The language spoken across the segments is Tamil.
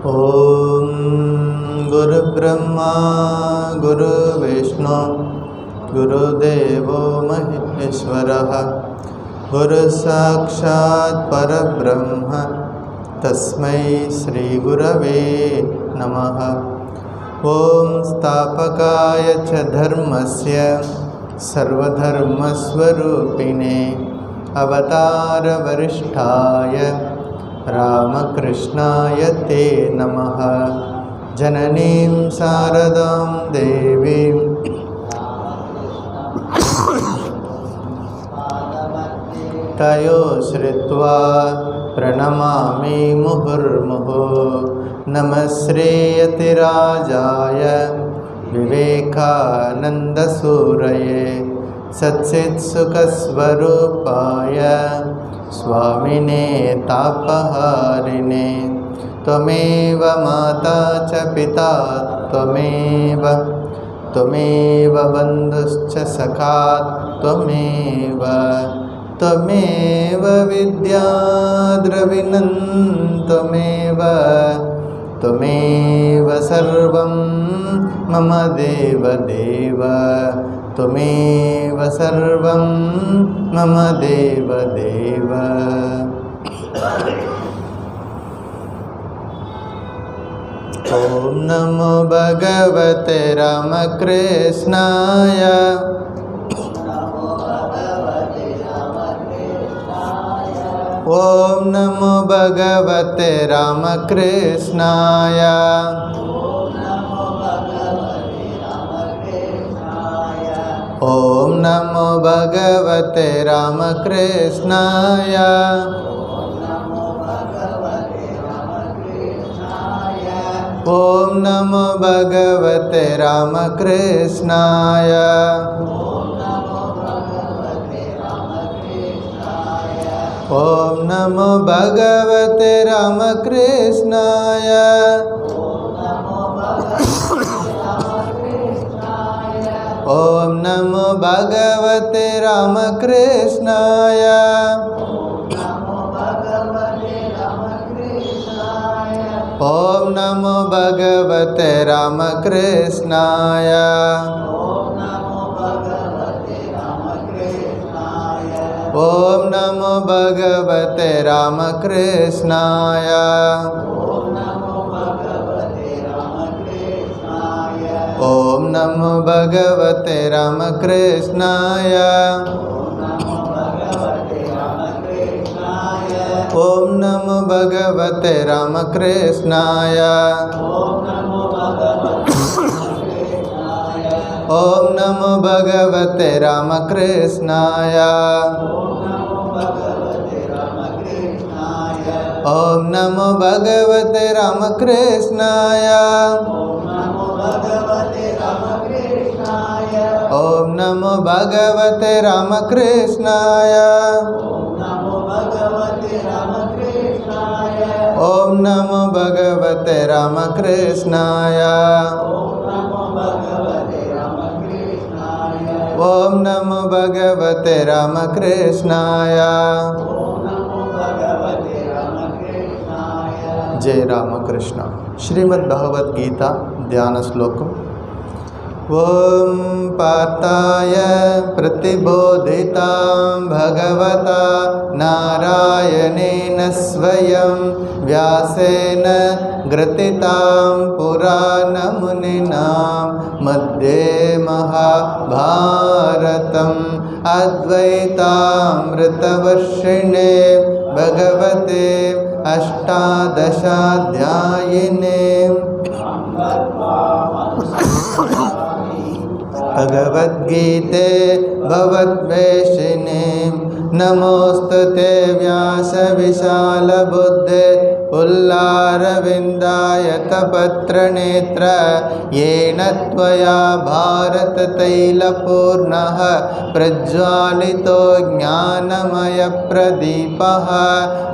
ओम गुरुब्रह्मा गुरुविष्णु गुरुदेवो महेश्वरः गुरुसाक्षात् परब्रह्म तस्मै श्रीगुरवे नमः। ओम स्थापकाय च धर्मस्य सर्वधर्मस्वरूपिणे अवतारवरिष्ठाय रामकृष्णाय ते नमः। जननीं शारदां देवीं तयो श्रुत्वा प्रणमामि मुहुर्मुहुः। नमः श्रीयतिराजाय विवेकानन्दसूरये सच्चित्सुखस्वरूपाय स्वामिने तापहारिणे। त्वमेव माता च पिता त्वमेव बन्धुश्च सखा त्वमेव विद्या द्रविणं त्वमेव सर्वं मम देवदेव त्वमेव सर्वं मम देवदेव। ओम नमो भगवते रामकृष्णाय ओम नमो भगवते रामकृष्णाय ओम नमो भगवते रामकृष्णाय ओम नमो भगवते रामकृष्णाय ओम नमो भगवते रामकृष्णाय ओम नमो भगवते रामकृष्णाय ओम नमो भगवते रामकृष्णाय ओम नमो भगवते रामकृष्णाय ओम नमो भगवते रामकृष्णाय ओम नमो भगवते रामकृष्णाय ओम नमो भगवते रामकृष्णाय ओम नमो भगवते रामकृष्णाय ओम नमो भगवते रामकृष्णाय ओम नमो भगवते रामकृष्णाय ओम नमो भगवते रामकृष्णाय। जय रामकृष्ण। श्रीमद् भगवद गीता ध्यान श्लोकम्। ओम पार्थाय प्रतिबोधितां भगवता नारायणेन स्वयं व्यासेन ग्रथितां पुराणमुनिना मध्ये महाभारतम् अद्वैतामृतवर्षिणे भगवते अष्टादशाध्यायिने भगवद्गीते भवद्वेषिणे नमोस्तुते व्यासविशालबुद्धे पुल्लारविन्दायतपत्रनेत्र येन त्वया भारततैलपूर्णः प्रज्वालितो ज्ञानमयप्रदीपः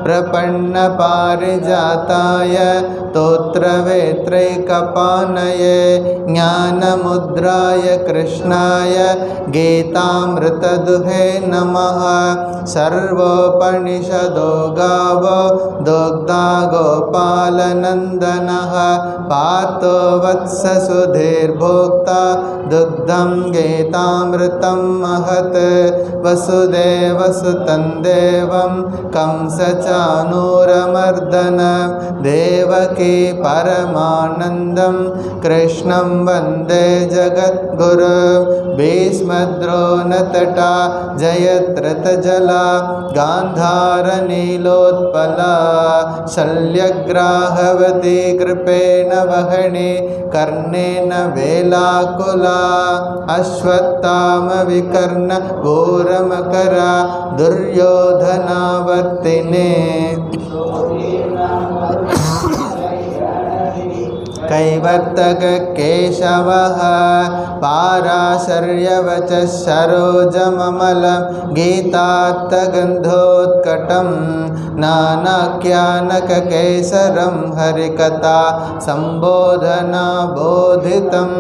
प्रपन्नपारिजाताय स्तोत्रवेत्रैकपाणये ज्ञानमुद्राय कृष्णाय गीतामृतदुहे नमः। सर्वोपनिषदो गावो दोग्धा गोपालनन्दनः पार्थो वत्स सुधीर्भोक्ता दुग्धं गीतामृतं महत् वसुदेवसुतं देवं कंसचाणूरमर्दन देवकी परमानन्दं कृष्णं वन्दे जगद्गुरु भीष्मद्रोणतटा जयद्रथजला गान्धारनीलोत्पला शल्यग्राहवती कृपेण वहने कर्णेन वेलाकुला अश्वत्थामविकर्ण घोरमकरा दुर्योधनावर्तिने कैवर्तक केशवः पाराशर्यवचः सरोजममलं गीतार्थगन्धोत्कटं नानाख्यानककेसरं हरिकथा सम्बोधना बोधितं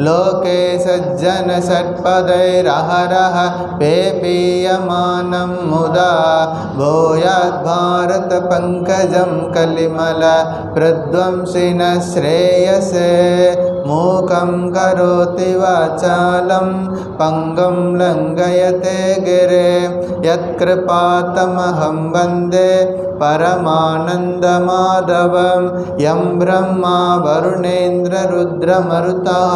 लोके सज्जनषट्पदैरहरः पेपीयमानं मुदा भूयाद्भारतपङ्कजं कलिमल प्रध्वंसिनः श्रेयसे मूकं करोति वाचालं पङ्गुं लङ्घयते गिरे यत्कृपातमहं वन्दे परमानन्दमाधवं यं ब्रह्मा वरुणेन्द्ररुद्रमरुतः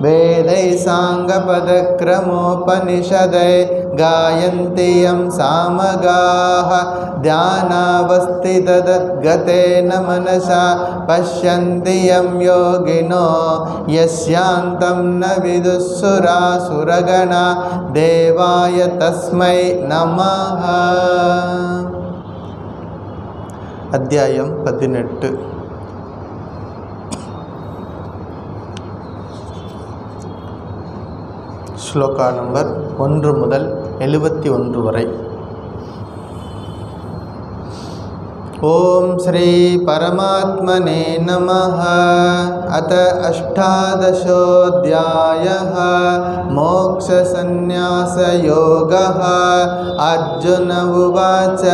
वेदैः साङ्गपदक्रमोपनिषदै गायन्ति यं सामगाः ध्यानावस्थितगतेन मनसा पश्यन्ति यं योगिनो यस्यान्तं न विदुःसुरासुरगणा देवाय तस्मै नमः। अध्यायं 18 श्लोका नंबर 1 முதல் 71 வரை. ओम श्री परमात्मने नमः। अथ अष्टादशोऽध्यायः मोक्षसंन्यासयोगः। अर्जुन उवाच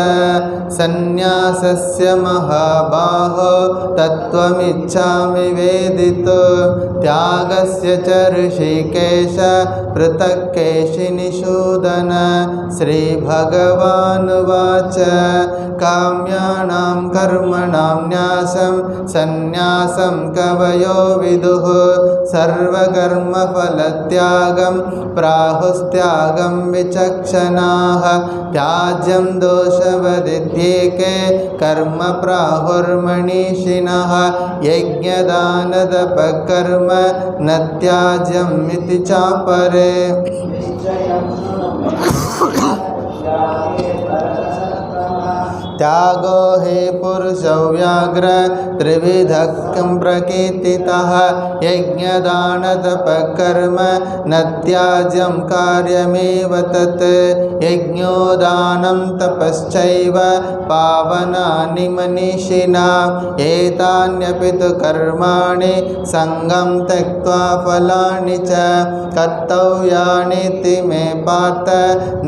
संन्यासस्य महाबाहो तत्त्वमिच्छामि वेदितुं त्यागस्य च ऋषिकेश पृथक् केशिनिषूदन। श्रीभगवानुवाच काम्याणां कर्मणां न्यासं संन्यासं कवयो विदुः सर्वकर्मफलत्यागं प्राहुस्त्यागं विचक्षणाः। त्याज्यं दोषवदित्येके कर्म प्राहुर्मनीषिणः यज्ञदानतपःकर्म न त्याज्यम् इति चापरे। त्यागो हि पुरुषो व्याघ्र त्रिविधः प्रकीर्तितः यज्ञदानतपःकर्म न त्याज्यं कार्यमेव तत्। यज्ञोदानं तपश्चैव पावनानि मनीषिणाम् एतान्यपि तु कर्माणि सङ्गं त्यक्त्वा फलानि च कर्तव्यानीति मे पार्थ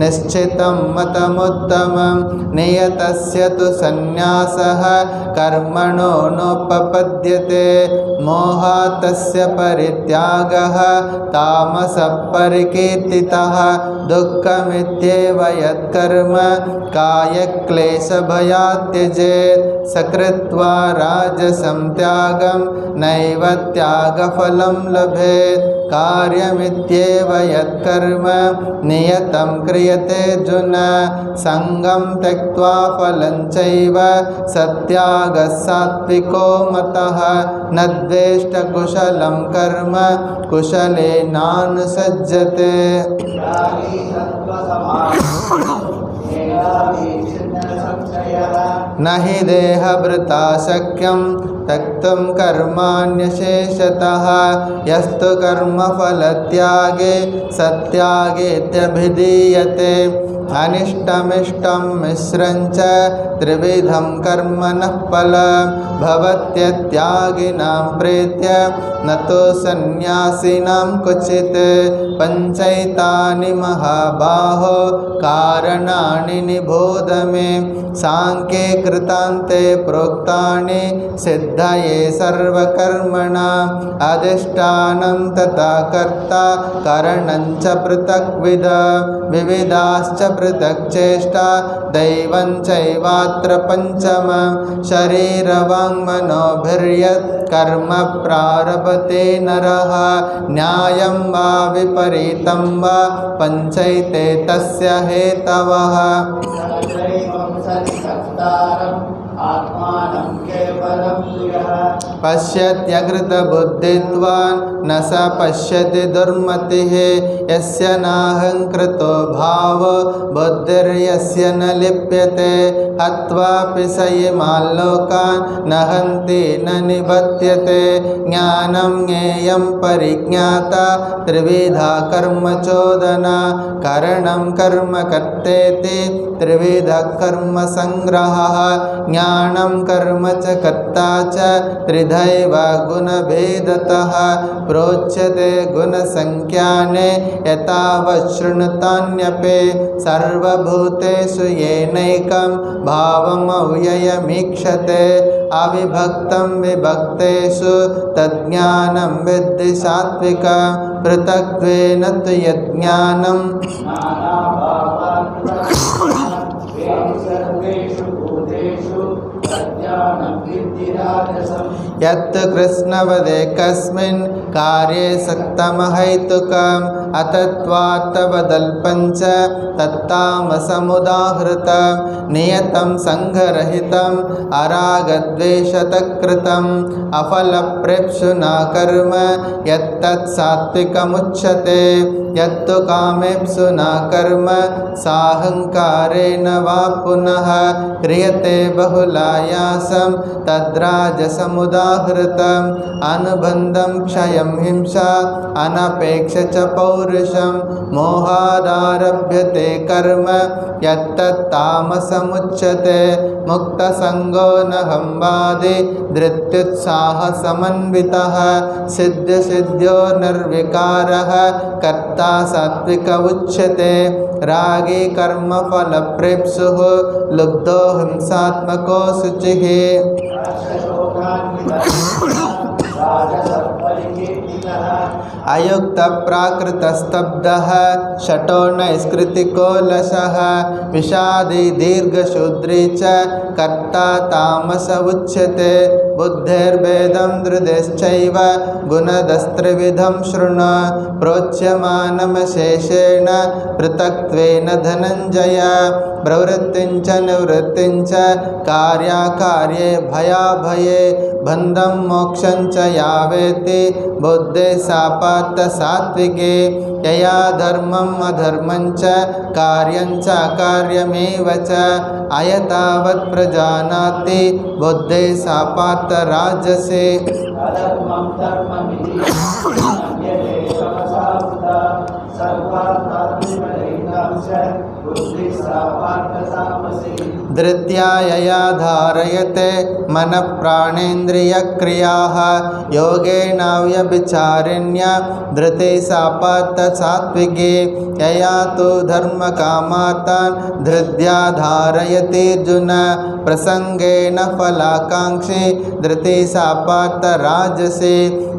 निश्चितं मतमुत्तमं। नियतस्य तु संन्यासः कर्मणो नोपपद्यते मोहात् तस्य परित्यागः तामसः परिकीर्तितः। दुःखमित्येव यत्कर्म कायक्लेशभयात् त्यजेत् सकृत्वा राजसं त्यागं नैव त्यागफलं लभेत्। कार्यमित्येव यत्कर्म नियतं क्रियते अर्जुन संगं त्यक्त्वा फलं चैव सत्यागः सात्विको मतः। न द्वेष्ट कुशलं कर्म कुशलेनानुसज्जते। न हि देहभृता शक्यं त्यक्तुं कर्माण्यशेषतः। यस्तु कर्मफलत्यागे सत्यागेत्यभिधीयते। अनिष्टमिष्टं मिश्रं च त्रिविधं कर्मणः फलं भवत्यत्यागिनां प्रीत्य न तु सन्न्यासिनां क्वचित् पञ्चैतानि महाबाहो कारणानि निबोध मे सांख्ये कृतान्ते प्रोक्तानि सिद्धये सर्वकर्मणाम् अधिष्ठानं तथा कर्ता करणं च पृथक्विध विविधाश्च पृथक् चेष्टा दैवं चैवात्र पञ्चमं शरीरवाङ्मनोभिर्यत् कर्म प्रारभते नरः न्यायं वा विपरीतं वा पञ्चैते तस्य हेतवः पश्यत्यकृतबुद्धित्वान् न स पश्यति दुर्मतिः यस्य नाहङ्कृतो भावो बुद्धिर्यस्य न लिप्यते हत्वापि स इमान् लोकान् न हन्ति न निबध्यते ज्ञानं ज्ञेयं परिज्ञाता त्रिविधा कर्मचोदना करणं कर्म कर्तेति त्रिविधः कर्म संग्रहः ज्ञानं कर्म च कर्ता च त्रिधैव गुणभेदतः प्रोच्यते गुणसंख्याने यतावच्छृणुतान्यपि सर्वभूतेषु येनैकं भावमव्ययमीक्षते अविभक्तं विभक्तेषु तज्ज्ञानं विद्धि सात्विकं पृथक्त्वेन तु यज्ञानं यत् कृष्णवदेकस्मिन् कार्ये सक्तमहैतुकम् अतत्वात्तवदल्पञ्च तत्तामसमुदाहृतं नियतं सङ्घरहितम् अरागद्वेषतकृतम् अफलप्रेप्सुना कर्म यत्तत् सात्विकमुच्यते यत्तु कामेप्सुना कर्म साहङ्कारेण वा पुनः क्रियते बहुलायासं तद्राजसमुदाहृतम् अनुबन्धं क्षयं हिंसा अनपेक्ष च पौरुषं मोहादारभ्यते कर्म यत्तत्तामसमुच्यते मुक्तसङ्गो न हंवादि धृत्युत्साहसमन्वितः सिद्ध्यसिद्ध्यो निर्विकारः कर्ता सात्विक उच्यते रागी कर्मफलप्रेप्सुः लुब्धो हिंसात्मको शुचिः अयुक्तप्राकृतस्तब्धः शठो नैष्कृतिको लशः विषादी दीर्घशूद्री च कर्ता तामस उच्यते बुद्धेर्भेदं धृतिश्चैव गुणदस्त्रिविधं शृणु प्रोच्यमानमशेषेण पृथक्त्वेन धनञ्जय प्रवृत्तिं च निवृत्तिं च कार्याकार्ये भयाभये बन्धं मोक्षं च यावेति बुद्धे सापात्त सात्विके यया धर्मम् अधर्मं च कार्यं च अकार्यमेव च अयतावत् प्रजानाति बुद्धे सापात्त राजसे धृत्या यया धारयते मनः प्राणेन्द्रियक्रियाः योगेनाव्यभिचारिण्या धृते सापात्त सात्विके यया तु धर्मकामार्तान् धृत्या धारयतेऽर्जुन प्रसंगेन फलाकांक्षी धृते सापात्त राजसे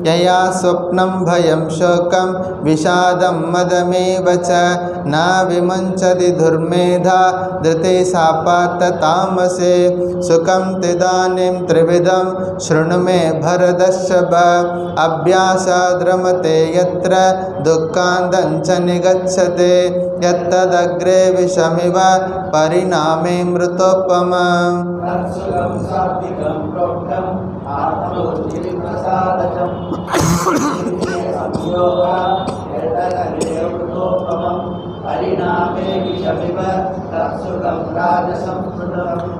यया स्वप्नं भयं शोकं विषादं मदमेव च न विमुञ्चति दुर्मेधा धृते सापात्त तामसे सुखं तिदानीं त्रिविधं शृणु मे भरतर्षभ अभ्यासाद्रमते यत्र दुःखान्तं च निगच्छते यत्तदग्रे विषमिव परिणामे मृतोपमम्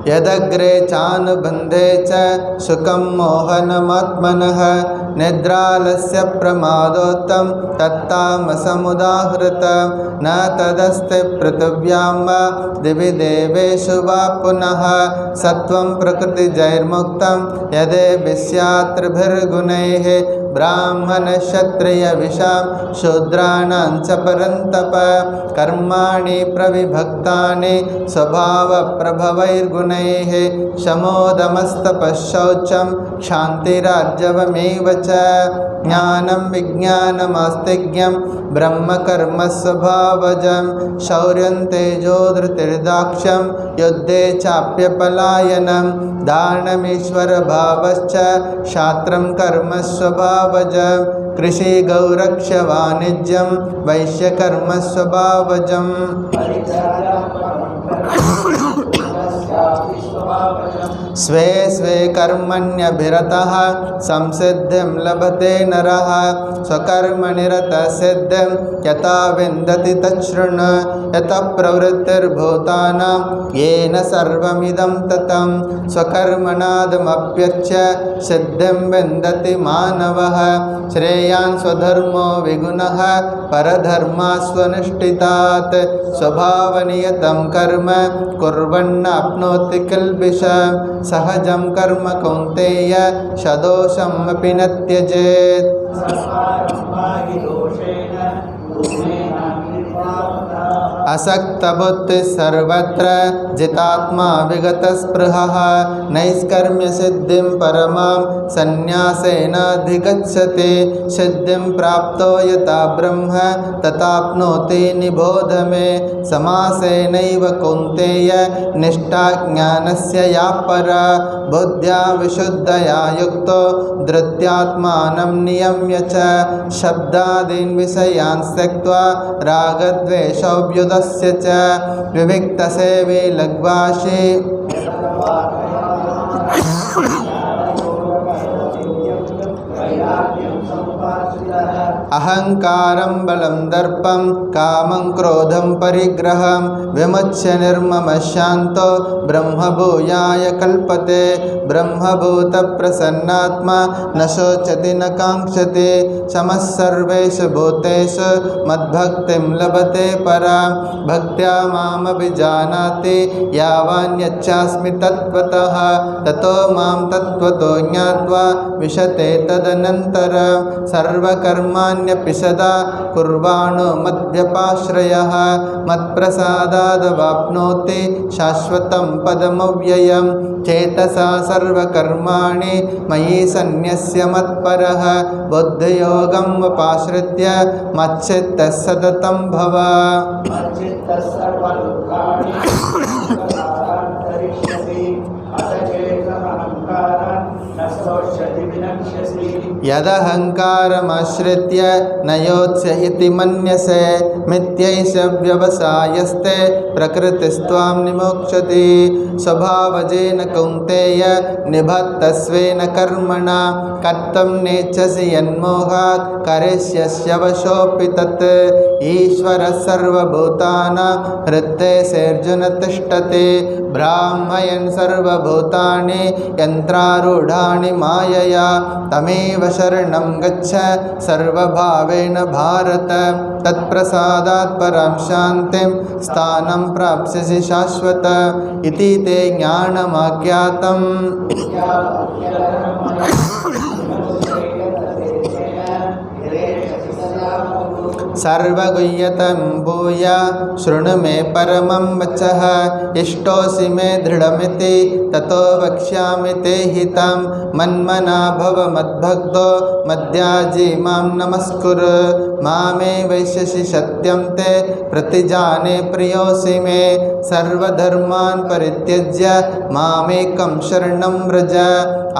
यदग्रे चानुबन्धे च सुखं मोहनमात्मनः निद्रालस्य प्रमादोत्तं तत्तामसमुदाहृतं न तदस्ति पृथिव्यां वा दिवि देवेषु वा पुनः सत्त्वं प्रकृतिजैर्मुक्तं यदेभिः स्यात् त्रिभिर्गुणैः ब्राह्मणक्षत्रियविषां शूद्राणां च परन्तप कर्माणि प्रविभक्तानि स्वभावप्रभवैर्गुणैः शमोदमस्तपश्शौचं क्षान्तिरार्जवमेव च ज्ञानं विज्ञानमास्तिक्यं ब्रह्मकर्मस्वभावजं शौर्यं तेजो धृतिर्दाक्ष्यं युद्धे चाप्यपलायनं दानमीश्वरभावश्च क्षात्रं कर्मस्वभावजं कृषिगौरक्षवाणिज्यं वैश्यकर्मस्वभावजम् स्वे स्वे कर्मण्यभिरतः संसिद्धिं लभते नरः स्वकर्मनिरतः सिद्धिं यथा विन्दति तच्छृणु यतः प्रवृत्तिर्भूतानां येन सर्वमिदं ततं स्वकर्मणादमप्यच्य सिद्धिं विन्दति मानवः श्रेयान् स्वधर्मो विगुणः परधर्मास्वनुष्ठितात् स्वभावनियतं कर्म कुर्वन्नाप्नोति किल्बिषं सहजं कर्म कौन्तेय सदोषमपि न त्यजेत् असक्तबुद्धिः सर्वत्र जितात्मा विगतस्पृहः नैष्कर्म्यसिद्धिं परमां सन्न्यासेनाधिगच्छति सिद्धिं प्राप्तो यथा ब्रह्म तथाप्नोति निबोध मे समासेनैव कौन्तेय निष्ठा ज्ञानस्य या परा बुद्ध्या विशुद्धया युक्तो धृत्यात्मानं नियम्य च शब्दादीन् विषयान् त्यक्त्वा रागद्वेषौभ्युदस्य च विविक्तसेवी लघ्वाशी अहंकारं बलं दर्पं कामं क्रोधं परिग्रहं विमुच्य निर्ममशान्तो ब्रह्मभूयाय कल्पते ब्रह्मभूतप्रसन्नात्मा न शोचति न काङ्क्षति समः सर्वेषु भूतेषु मद्भक्तिं लभते परां भक्त्या मामभिजानाति यावान्यच्चास्मि तत्त्वतः ततो मां तत्त्वतो ज्ञात्वा विशते तदनन्तरं सर्वकर्माण्यपि सदा कुर्वाणो मद्व्यपाश्रयः मत्प्रसादादवाप्नोति शाश्वतं पदमव्ययं चेतसा सर्वकर्माणि मयि सन्न्यस्य मत्परः बुद्धियोगं उपाश्रित्य मच्चित्तः सततं भव यदहंकारमाश्रित्य न योत्स्य इति मन्यसे मिथ्यैष व्यवसायस्ते प्रकृतिस्त्वां निमोक्षति स्वभावजेन कौन्तेय निबद्धस्वेन कर्मणा कर्तुं नेच्छसि यन्मोहात् करिष्यस्य वशोऽपि तत् ईश्वरः सर्वभूतानां हृद्देशेऽर्जुन तिष्ठति ब्राह्मयन् सर्वभूतानि यन्त्रारूढानि मायया तमेव शरणं गच्छ सर्वभावेन भारत तत्प्रसादात् परां शान्तिं स्थानं प्राप्स्यसि शाश्वत इति ते ज्ञानमाख्यातम् सर्वगुह्यतं भूय शृणु मे परमं वचः इष्टोऽसि मे दृढमिति ततो वक्ष्यामि ते हितं मन्मना भव मद्भक्तो मद्याजी मां नमस्कुरु मामे वैश्यसि सत्यं ते प्रतिजाने प्रियोऽसि मे सर्वधर्मान् परित्यज्य मामेकं शरणं व्रज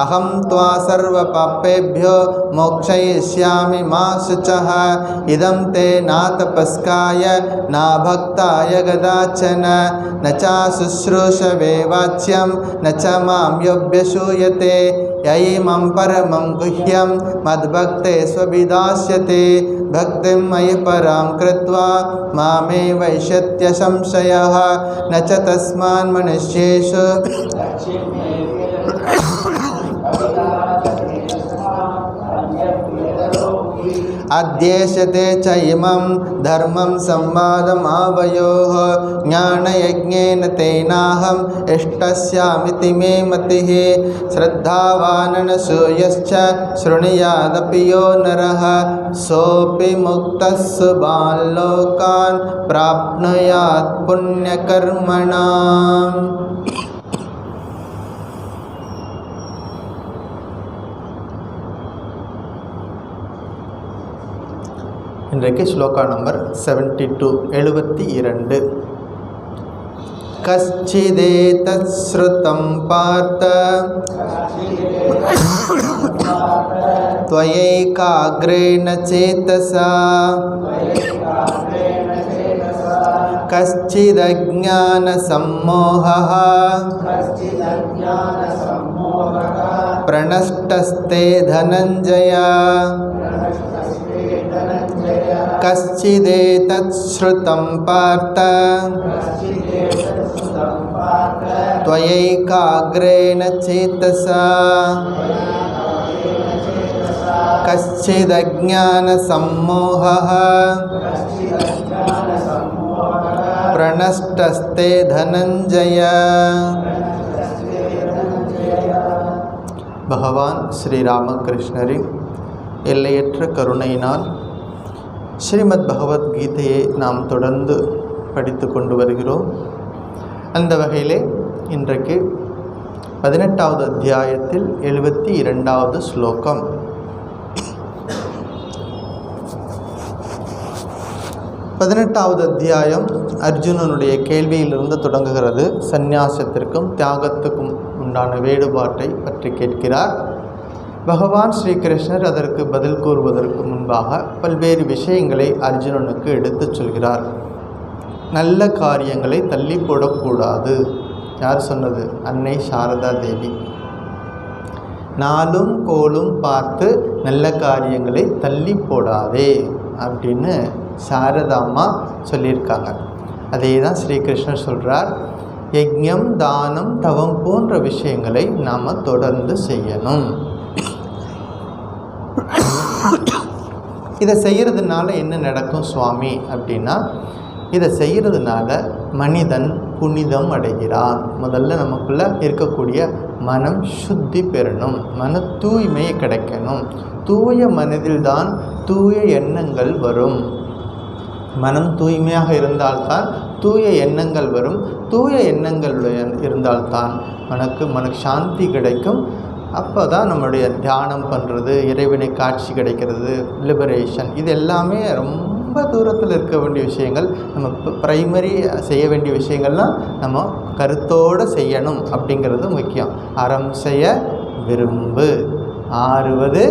अहं त्वा सर्वपापेभ्यो मोक्षयिष्यामि मा शुचः इदं ते ना तपस्काय ना भक्ताय कदाचन न चाशुश्रूषवे वाच्यं न च मां योऽभ्यसूयते यैमं परमं गुह्यं मद्भक्ते स्वभिदास्यते भक्तिं मयि परां कृत्वा मामे वैश्यत्य संशयः न च तस्मान् मनुष्येषु अध्येष्यते च इमं धर्मं संवादमावयोः ज्ञानयज्ञेन तेनाहम् इष्टस्यामिति मे मतिः श्रद्धावाननसूयश्च शृणुयादपि यो नरः सोऽपि मुक्तः शुभान् लोकान् प्राप्नुयात् पुण्यकर्मणाम्. இன்றைக்கு ஸ்லோகா நம்பர் 72 72. கச்சிதேதத் ஸ்ருதம் பார்த்த त्वयैकाग्रेण चेतसा कश्चिदज्ञानसम्मोहः प्रणष्टस्ते धनञ्जय कश्चिदेतत् श्रुतं पार्थ त्वयैकाग्रेण चेतसा कश्चिदज्ञानसम्मोहः प्रणष्टस्ते धनञ्जय. பகவான் ஸ்ரீராமகிருஷ்ணரின் எல்லையற்ற கருணையினால் ஸ்ரீமத் பகவத்கீதையை நாம் தொடர்ந்து படித்து கொண்டு வருகிறோம். அந்த வகையிலே இன்றைக்கு 18வது அத்தியாயத்தில் 72வது ஸ்லோகம். பதினெட்டாவது அத்தியாயம் அர்ஜுனனுடைய கேள்வியிலிருந்து தொடங்குகிறது. சந்நியாசத்திற்கும் தியாகத்துக்கும் உண்டான வேறுபாட்டை பற்றி கேட்கிறார். பகவான் ஸ்ரீகிருஷ்ணர் அதற்கு பதில் கூறுவதற்கு முன்பாக பல்வேறு விஷயங்களை அர்ஜுனனுக்கு எடுத்துச் சொல்கிறார். நல்ல காரியங்களை தள்ளி போடக்கூடாது. யார் சொன்னது? அன்னை சாரதா தேவி. நாளும் கோளும் பார்த்து நல்ல காரியங்களை தள்ளி போடாதே அப்படின்னு சாரதாம்மா சொல்லியிருக்காங்க. அதே தான் ஸ்ரீகிருஷ்ணர் சொல்கிறார். யஜ்ஞம், தானம், தவம் போன்ற விஷயங்களை நாம் தொடர்ந்து செய்யணும். இதை செய்கிறதுனால என்ன நடக்கும் சுவாமி அப்படின்னா, இதை செய்கிறதுனால மனிதன் புனிதம் அடைகிறான். முதல்ல நமக்குள்ளே இருக்கக்கூடிய மனம் சுத்தி பெறணும், மன தூய்மை கிடைக்கணும். தூய மனதில்தான் தூய எண்ணங்கள் வரும். மனம் தூய்மையாக இருந்தால்தான் தூய எண்ணங்கள் வரும். தூய எண்ணங்கள் இருந்தால்தான் மனக்கு சாந்தி கிடைக்கும். அப்போ தான் நம்மளுடைய தியானம் பண்ணுறது, இறைவனை காட்சி கிடைக்கிறது, லிபரேஷன், இது எல்லாமே ரொம்ப தூரத்தில் இருக்க வேண்டிய விஷயங்கள். நம்ம ப்ரைமரி செய்ய வேண்டிய விஷயங்கள்லாம் நம்ம கருத்தோடு செய்யணும் அப்படிங்கிறது முக்கியம். அறம் செய்ய விரும்பு, ஆறுவது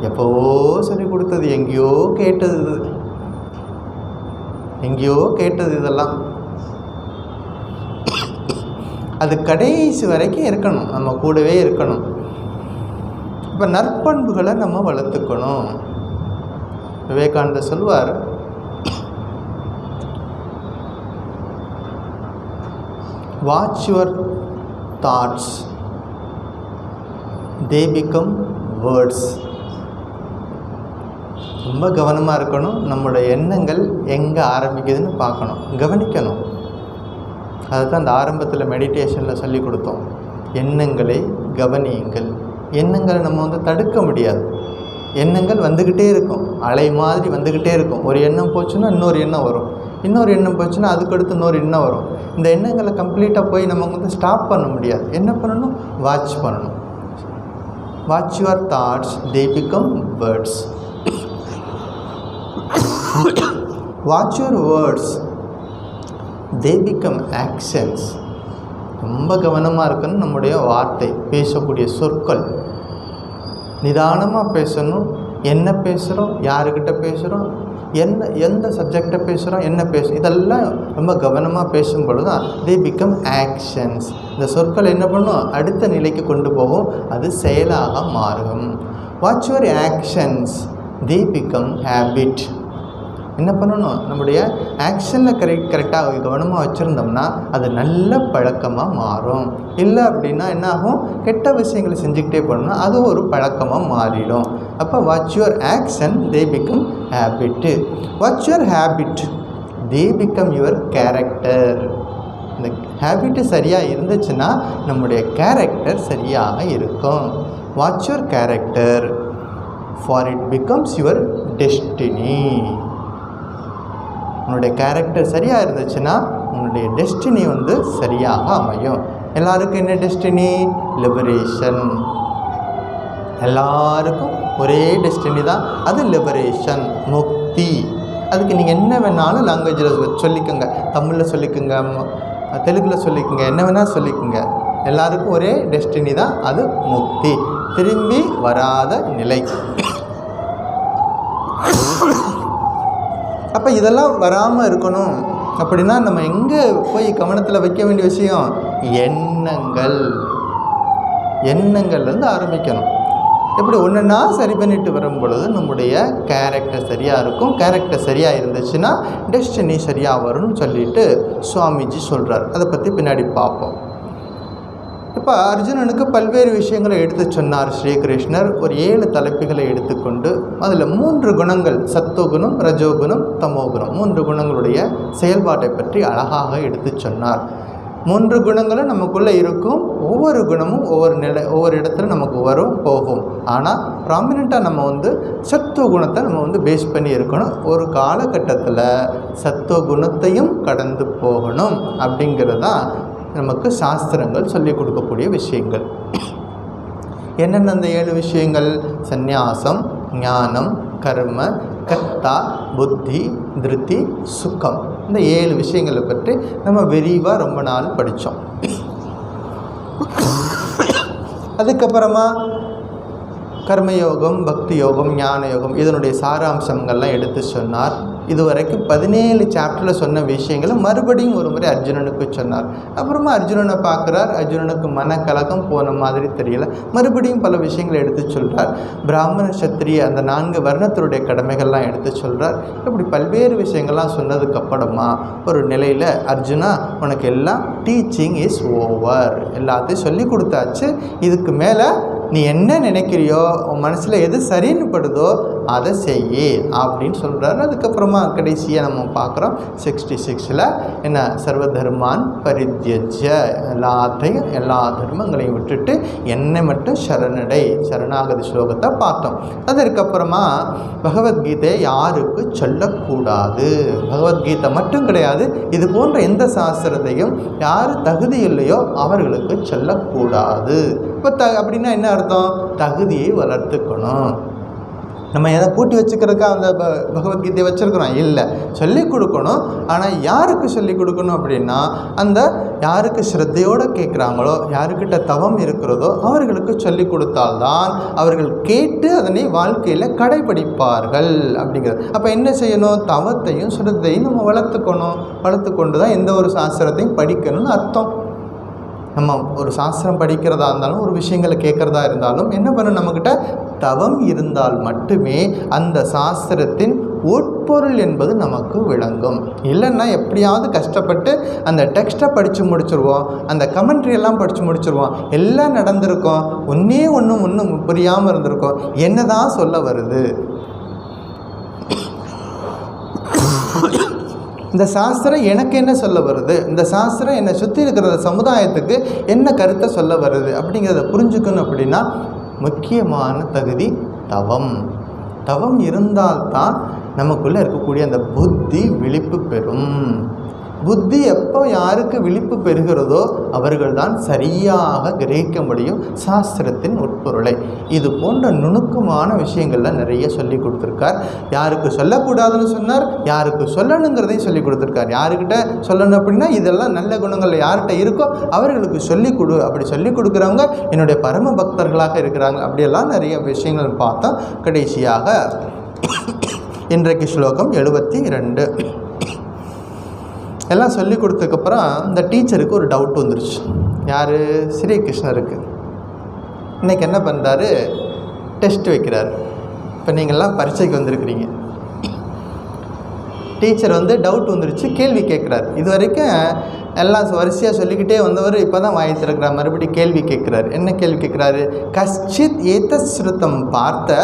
எப்போ சொல்லி கொடுத்தது, எங்கேயோ கேட்டது இதெல்லாம். அது கடைசி வரைக்கும் இருக்கணும், நம்ம கூடவே இருக்கணும். இப்போ நற்பண்புகளை நம்ம வளர்த்துக்கணும். விவேகானந்தர் சொல்வார், watch your thoughts, they become words. ரொம்ப கவனமாக இருக்கணும். நம்மளோட எண்ணங்கள் எங்கே ஆரம்பிக்குதுன்னு பார்க்கணும், கவனிக்கணும். அதுதான் அந்த ஆரம்பத்தில் மெடிடேஷனில் சொல்லி கொடுத்தோம். எண்ணங்களை கவனியுங்கள். எண்ணங்களை நம்ம தடுக்க முடியாது. எண்ணங்கள் வந்துக்கிட்டே இருக்கும், அலை மாதிரி வந்துக்கிட்டே இருக்கும். ஒரு எண்ணம் போச்சுன்னா இன்னொரு எண்ணம் வரும், இன்னொரு எண்ணம் போச்சுன்னா அதுக்கடுத்து இன்னொரு எண்ணம் வரும். இந்த எண்ணங்களை கம்ப்ளீட்டாக போய் நம்ம ஸ்டாப் பண்ண முடியாது. என்ன பண்ணணும்? வாட்ச் பண்ணணும். Watch your thoughts, they become words. Watch your words, they become actions. ரொம்ப கவனமாக இருக்கணும். நம்முடைய வார்த்தை, பேசக்கூடிய சொற்கள் நிதானமாக பேசணும். என்ன பேசுகிறோம், யாருக்கிட்ட பேசுகிறோம், எந்த சப்ஜெக்டை பேசுகிறோம், என்ன இதெல்லாம் ரொம்ப கவனமாக பேசும்பொழுது தான் தே பிகம் ஆக்ஷன்ஸ். இந்த சொற்கள் என்ன பண்ணும்? அடுத்த நிலைக்கு கொண்டு போகும், அது செயலாக மாறும். Watch your actions, they become habit. என்ன பண்ணணும், நம்முடைய ஆக்ஷனில் கரெக்டாக கவனமாக வச்சுருந்தோம்னா அது நல்ல பழக்கமாக மாறும். இல்லை அப்படின்னா என்ன ஆகும், கெட்ட விஷயங்களை செஞ்சுக்கிட்டே போனோம்னா அதுவும் ஒரு பழக்கமாக மாறிடும். அப்போ watch your action they become habit. Watch your habit they become your character. இந்த ஹேபிட்டு சரியாக இருந்துச்சுன்னா நம்முடைய கேரக்டர் சரியாக இருக்கும். Watch your character for it becomes your destiny. உன்னுடைய கேரக்டர் சரியாக இருந்துச்சுன்னா உன்னுடைய டெஸ்டினி சரியாக அமையும். எல்லாருக்கும் என்ன டெஸ்டினி? லிபரேஷன். எல்லாருக்கும் ஒரே டெஸ்டினி தான், அது லிபரேஷன், முக்தி. அதுக்கு நீங்கள் என்ன வேணாலும் லாங்குவேஜில் சொல்லிக்கோங்க, தமிழில் சொல்லிக்கோங்க, தெலுங்கில் சொல்லிக்கோங்க, என்ன வேணால் சொல்லிக்கோங்க. எல்லாருக்கும் ஒரே டெஸ்டினி தான், அது முக்தி, திரும்பி வராத நிலை. அப்போ இதெல்லாம் வராமல் இருக்கணும் அப்படின்னா நம்ம எங்கே போய் கவனத்தில் வைக்க வேண்டிய விஷயம்? எண்ணங்கள். எண்ணங்கள்லேருந்து ஆரம்பிக்கணும். இப்படி ஒன்றுன்னா சரி பண்ணிட்டு வரும் பொழுது நம்முடைய கேரக்டர் சரியாக இருக்கும். கேரக்டர் சரியாக இருந்துச்சுன்னா டெஸ்டினி சரியாக வரும்னு சொல்லிட்டு சுவாமிஜி சொல்கிறார். அதை பற்றி பின்னாடி பார்ப்போம். இப்போ அர்ஜுனனுக்கு பல்வேறு விஷயங்களை எடுத்து சொன்னார் ஸ்ரீகிருஷ்ணர். ஒரு 7 தலைப்புகளை எடுத்துக்கொண்டு அதில் 3 குணங்கள், சத்துவகுணம், ரஜோகுணம், தமோகுணம், 3 குணங்களுடைய செயல்பாட்டை பற்றி அழகாக எடுத்து சொன்னார். 3 குணங்களும் நமக்குள்ளே இருக்கும். ஒவ்வொரு குணமும் ஒவ்வொரு இடத்துல நமக்கு வரும் போகும். ஆனால் ப்ராமினெண்ட்டாக நம்ம சத்துவ குணத்தை நம்ம பேஸ் பண்ணி இருக்கணும். ஒரு காலகட்டத்தில் சத்துவ குணத்தையும் கடந்து போகணும். அப்படிங்கிறது தான் நமக்கு சாஸ்திரங்கள் சொல்லிக் கொடுக்கக்கூடிய விஷயங்கள். என்னென்ன அந்த 7 விஷயங்கள்? சந்நியாசம், ஞானம், கர்ம, கர்த்தா, புத்தி, திருப்தி, சுகம். இந்த 7 விஷயங்களை பற்றி நம்ம விரிவாக ரொம்ப நாள் படித்தோம். அதுக்கப்புறமா கர்மயோகம், பக்தி யோகம், ஞான யோகம், இதனுடைய சாராம்சங்கள்லாம் எடுத்து சொன்னார். இதுவரைக்கும் 17 சாப்டரில் சொன்ன விஷயங்களை மறுபடியும் ஒரு முறை அர்ஜுனனுக்கு சொன்னார். அப்புறமா அர்ஜுனனை பார்க்குறார். அர்ஜுனனுக்கு மனக்கலக்கம் போன மாதிரி தெரியல. மறுபடியும் பல விஷயங்களை எடுத்து சொல்கிறார். பிராமண சத்திரிய அந்த 4 வர்ணத்தினுடைய கடமைகள்லாம் எடுத்து சொல்கிறார். இப்படி பல்வேறு விஷயங்கள்லாம் சொன்னதுக்கப்புறமா ஒரு நிலையில் அர்ஜுனா, உனக்கு எல்லாம் டீச்சிங் இஸ் ஓவர், எல்லாத்தையும் சொல்லி கொடுத்தாச்சு. இதுக்கு மேலே நீ என்ன நினைக்கிறியோ, உன் மனசில் எது சரின்னு படுதோ அதை செய்யி அப்படின்னு சொல்கிறாரு. அதுக்கப்புறமா கடைசியாக நம்ம பார்க்குறோம் 66ல் என்ன, சர்வ தர்மான் பரித்யஜ்ய, எல்லா தர்மங்களையும் விட்டுட்டு என்னை மட்டும் சரணடை, சரணாகதி ஸ்லோகத்தை பார்த்தோம். அதற்கப்புறமா பகவத்கீதையை யாருக்கு சொல்லக்கூடாது, பகவத்கீதை மட்டும் கிடையாது, இது போன்ற எந்த சாஸ்திரத்தையும் யார் தகுதி இல்லையோ அவர்களுக்கு சொல்லக்கூடாது. இப்போ அப்படின்னா என்ன அர்த்தம்? தகுதியை வளர்த்துக்கணும். நம்ம எதை பூட்டி வச்சுக்கிறதுக்காக அந்த பகவத்கீதையை வச்சுருக்கிறோம் இல்லை, சொல்லிக் கொடுக்கணும். ஆனால் யாருக்கு சொல்லிக் கொடுக்கணும் அப்படின்னா, அந்த யாருக்கு ஸ்ரத்தையோடு கேட்குறாங்களோ, யாருக்கிட்ட தவம் இருக்கிறதோ அவர்களுக்கு சொல்லிக் கொடுத்தால்தான் அவர்கள் கேட்டு அதனை வாழ்க்கையில் கடைபிடிப்பார்கள் அப்படிங்கிறது. அப்போ என்ன செய்யணும்? தவத்தையும் ஸ்ரத்தையும் நம்ம வளர்த்து கொண்டு தான் எந்த ஒரு சாஸ்திரத்தையும் படிக்கணும்னு அர்த்தம். நம்ம ஒரு சாஸ்திரம் படிக்கிறதா இருந்தாலும், ஒரு விஷயங்களை கேட்குறதா இருந்தாலும் என்ன பண்ணணும்? நம்மக்கிட்ட தவம் இருந்தால் மட்டுமே அந்த சாஸ்திரத்தின் உட்பொருள் என்பது நமக்கு விளங்கும். இல்லைன்னா எப்படியாவது கஷ்டப்பட்டு அந்த டெக்ஸ்ட்டை படித்து முடிச்சுருவோம், அந்த கமெண்ட்ரியெல்லாம் படித்து முடிச்சுருவோம், எல்லாம் நடந்திருக்கோம், ஒன்றும் புரியாமல் இருந்திருக்கோம், என்ன தான் சொல்ல வருது? இந்த சாஸ்திரம் எனக்கு என்ன சொல்ல வருது, இந்த சாஸ்திரம் என்னை சுற்றி இருக்கிற சமுதாயத்துக்கு என்ன கருத்தை சொல்ல வருது அப்படிங்கிறத புரிஞ்சுக்கணும். அப்படின்னா முக்கியமான தகுதி தவம் இருந்தால்தான் நமக்குள்ளே இருக்கக்கூடிய அந்த புத்தி விழிப்பு பெறும். புத்தி எப்போ யாருக்கு விழிப்பு பெறுகிறதோ அவர்கள்தான் சரியாக கிரகிக்க முடியும் சாஸ்திரத்தின் உட்பொருளை. இது போன்ற நுணுக்கமான விஷயங்கள்லாம் நிறைய சொல்லி கொடுத்துருக்கார். யாருக்கு சொல்லக்கூடாதுன்னு சொன்னார், யாருக்கு சொல்லணுங்கிறதையும் சொல்லி கொடுத்துருக்கார். யாருக்கிட்ட சொல்லணும் அப்படின்னா இதெல்லாம் நல்ல குணங்கள் யார்கிட்ட இருக்கோ அவர்களுக்கு சொல்லிக் கொடு. அப்படி சொல்லிக் கொடுக்குறவங்க என்னுடைய பரம பக்தர்களாக இருக்கிறாங்க. அப்படியெல்லாம் நிறைய விஷயங்கள் பார்த்தோம். கடைசியாக இன்றைக்கு ஸ்லோகம் 72 எல்லாம் சொல்லி கொடுத்ததுக்கப்புறம் இந்த டீச்சருக்கு ஒரு டவுட் வந்துருச்சு. யார்? ஸ்ரீகிருஷ்ணருக்கு. இன்றைக்கி என்ன பண்ணுறாரு? டெஸ்ட் வைக்கிறார். இப்போ நீங்கள்லாம் பரீட்சைக்கு வந்திருக்கிறீங்க. டீச்சர் வந்து டவுட் வந்துருச்சு, கேள்வி கேட்குறாரு. இது வரைக்கும் எல்லாம் வரிசையாக சொல்லிக்கிட்டே வந்தவர் இப்போ தான் வாய் திறக்கிறார், மறுபடியும் கேள்வி கேட்குறாரு. என்ன கேள்வி கேட்குறாரு? கஷ்சித் ஏதத் ஸ்ருதம் பார்த்த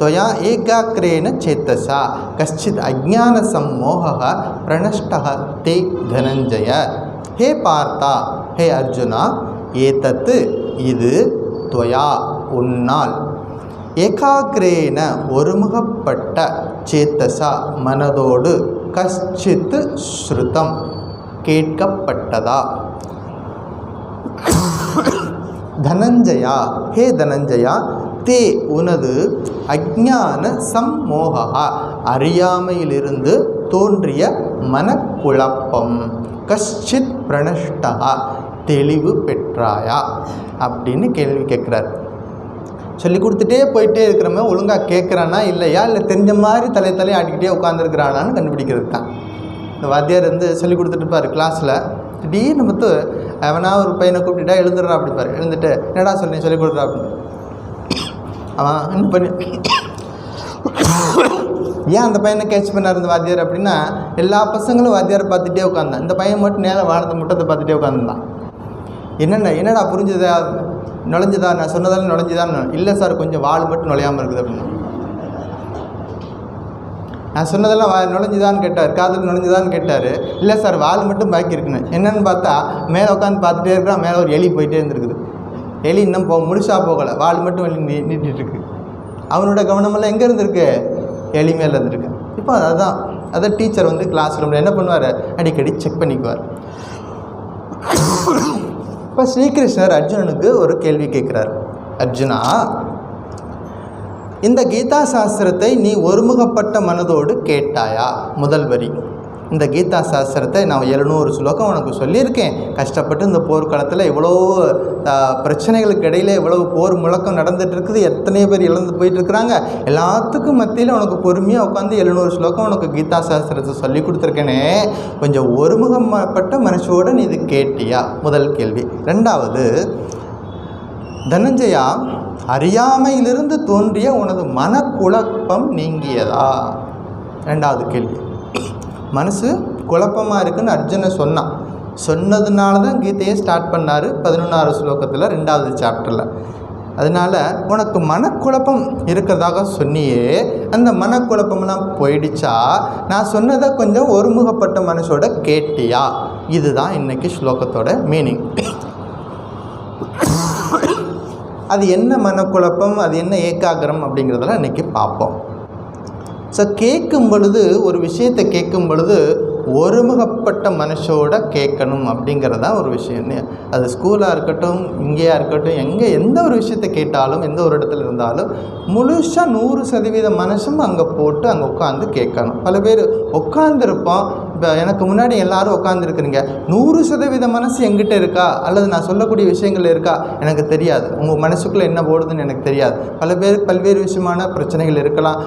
தொயா ஏகாக்ரேன சேத்தசா கஷ்சித் அஜ்ஞான சம்மோக பிரணஷ்டः தே தனஞ்சய. ஹே பார்த்தா, ஹே அர்ஜுனா, ஏதத்து இது, துவயா உன்னால், ஏகாக்ரேன ஒருமுகப்பட்ட, சேத்தசா மனதோடு, கஷ்சித் ஸ்ருதம் கேட்கப்பட்டதா, தனஞ்சயா ஹே தனஞ்சயா, தே உனது, அஜ்ஞான சம்மோகா அறியாமையிலிருந்து தோன்றிய மனக்குழப்பம், கஷ்சித் பிரணஷ்டா தெளிவு பெற்றாயா அப்படின்னு கேள்வி கேட்குறார். சொல்லி கொடுத்துட்டே போயிட்டே இருக்கிறவன் ஒழுங்காக கேட்குறானா இல்லையா, இல்லை தெரிஞ்ச மாதிரி தலையை ஆட்டிக்கிட்டே உட்காந்துருக்கிறானான்னு கண்டுபிடிக்கிறது தான். இந்த வாத்தியார் வந்து சொல்லி கொடுத்துட்டுப்பார் கிளாஸில். திடீர்னு பார்த்து அவனா ஒரு பையனை கூப்பிட்டுட்டா எழுந்துடுறா அப்படிப்பார். எழுந்துட்டு என்னடா சொல்லி சொல்லி கொடுக்குறா அப்படின்னு அவன் என்ன பண்ணி ஏன் அந்த பையனை கேட்ச் பண்ணார் இந்த வாத்தியார் அப்படின்னா, எல்லா பசங்களும் வாத்தியாரை பார்த்துட்டே உட்காந்தான், இந்த பையன் மட்டும் நேரம் வானத்தை முட்டத்தை பார்த்துட்டே உட்காந்துருந்தான். என்னடா புரிஞ்சுதா, நுழைஞ்சுதா, நான் சொன்னதாலும் நுழைஞ்சுதான்னு. இல்லை சார், கொஞ்சம் வால் மட்டும் நுழையாமல் இருக்குது அப்படின்னு. நான் சொன்னதெல்லாம் நுழைஞ்சுதான்னு கேட்டார், காதில் நுழைஞ்சுதான்னு கேட்டார். இல்லை சார், வால் மட்டும் பாக்கி இருக்குன்னு. என்னென்னு பார்த்தா மேலே உட்காந்து பார்த்துட்டே இருக்கிறான், மேலே ஒரு எலி போயிட்டே இருந்துருக்குது. எலி இன்னும் முழுசாக போகலை, வால் மட்டும் வெளியே நீட்டிகிட்ருக்கு. அவனோட கவனமெல்லாம் எங்கே இருந்திருக்கு? எலி மேலே இருந்திருக்கு. இப்போ அதை டீச்சர் வந்து கிளாஸ் ரூமில் என்ன பண்ணுவார், அடிக்கடி செக் பண்ணிக்குவார். இப்போ ஸ்ரீகிருஷ்ணர் அர்ஜுனனுக்கு ஒரு கேள்வி கேட்குறார். அர்ஜுனா, இந்த கீதா சாஸ்திரத்தை நீ ஒருமுகப்பட்ட மனதோடு கேட்டாயா? முதல் வரி. இந்த கீதா சாஸ்திரத்தை நான் 700 ஸ்லோகம் உனக்கு சொல்லியிருக்கேன். கஷ்டப்பட்டு இந்த போர்க்களத்தில் இவ்வளோ பிரச்சனைகளுக்கு இடையில இவ்வளவு போர் முழக்கம் நடந்துட்டு இருக்குது, எத்தனையோ பேர் இழந்து போயிட்டுருக்குறாங்க. எல்லாத்துக்கும் மத்தியில் உனக்கு பொறுமையாக உட்காந்து 700 ஸ்லோகம் உனக்கு கீதா சாஸ்திரத்தை சொல்லி கொடுத்துருக்கேனே, கொஞ்சம் ஒருமுகப்பட்ட மனசோடு நீ இது கேட்டியா? முதல் கேள்வி. ரெண்டாவது, தனஞ்சயா, அறியாமையிலிருந்து தோன்றிய உனது மனக்குழப்பம் நீங்கியதா? ரெண்டாவது கேள்வி. மனசு குழப்பமாக இருக்குன்னு அர்ஜுனன் சொன்னதுனால தான் கீதையை ஸ்டார்ட் பண்ணார் 11வது ஸ்லோகத்தில் 2வது சாப்டரில். அதனால் உனக்கு மனக்குழப்பம் இருக்கிறதாக சொன்னியே, அந்த மனக்குழப்பம்லாம் போயிடுச்சா? நான் சொன்னதை கொஞ்சம் ஒருமுகப்பட்ட மனசோட கேட்டியா? இதுதான் இன்றைக்கி ஸ்லோகத்தோட மீனிங். அது என்ன மனக்குழப்பம், அது என்ன ஏகாகிரம் அப்படிங்கிறதெல்லாம் இன்றைக்கி பார்ப்போம். ஸோ கேட்கும் பொழுது, ஒரு விஷயத்தை கேட்கும் பொழுது ஒருமுகப்பட்ட மனுஷோட கேட்கணும் அப்படிங்கிறதான் ஒரு விஷயம். அது ஸ்கூலாக இருக்கட்டும், இங்கேயா இருக்கட்டும், எந்த ஒரு விஷயத்தை கேட்டாலும், எந்த ஒரு இடத்துல இருந்தாலும் முழுசாக 100% மனசும் அங்கே போட்டு அங்கே உட்காந்து கேட்கணும். பல பேர் உட்காந்துருப்போம். இப்போ எனக்கு முன்னாடி எல்லோரும் உட்காந்துருக்குறீங்க, 100% மனசு எங்கிட்ட இருக்கா அல்லது நான் சொல்லக்கூடிய விஷயங்கள் இருக்கா எனக்கு தெரியாது. உங்கள் மனசுக்குள்ளே என்ன போடுதுன்னு எனக்கு தெரியாது. பல பேருக்கு பல்வேறு விஷயமான பிரச்சனைகள் இருக்கலாம்.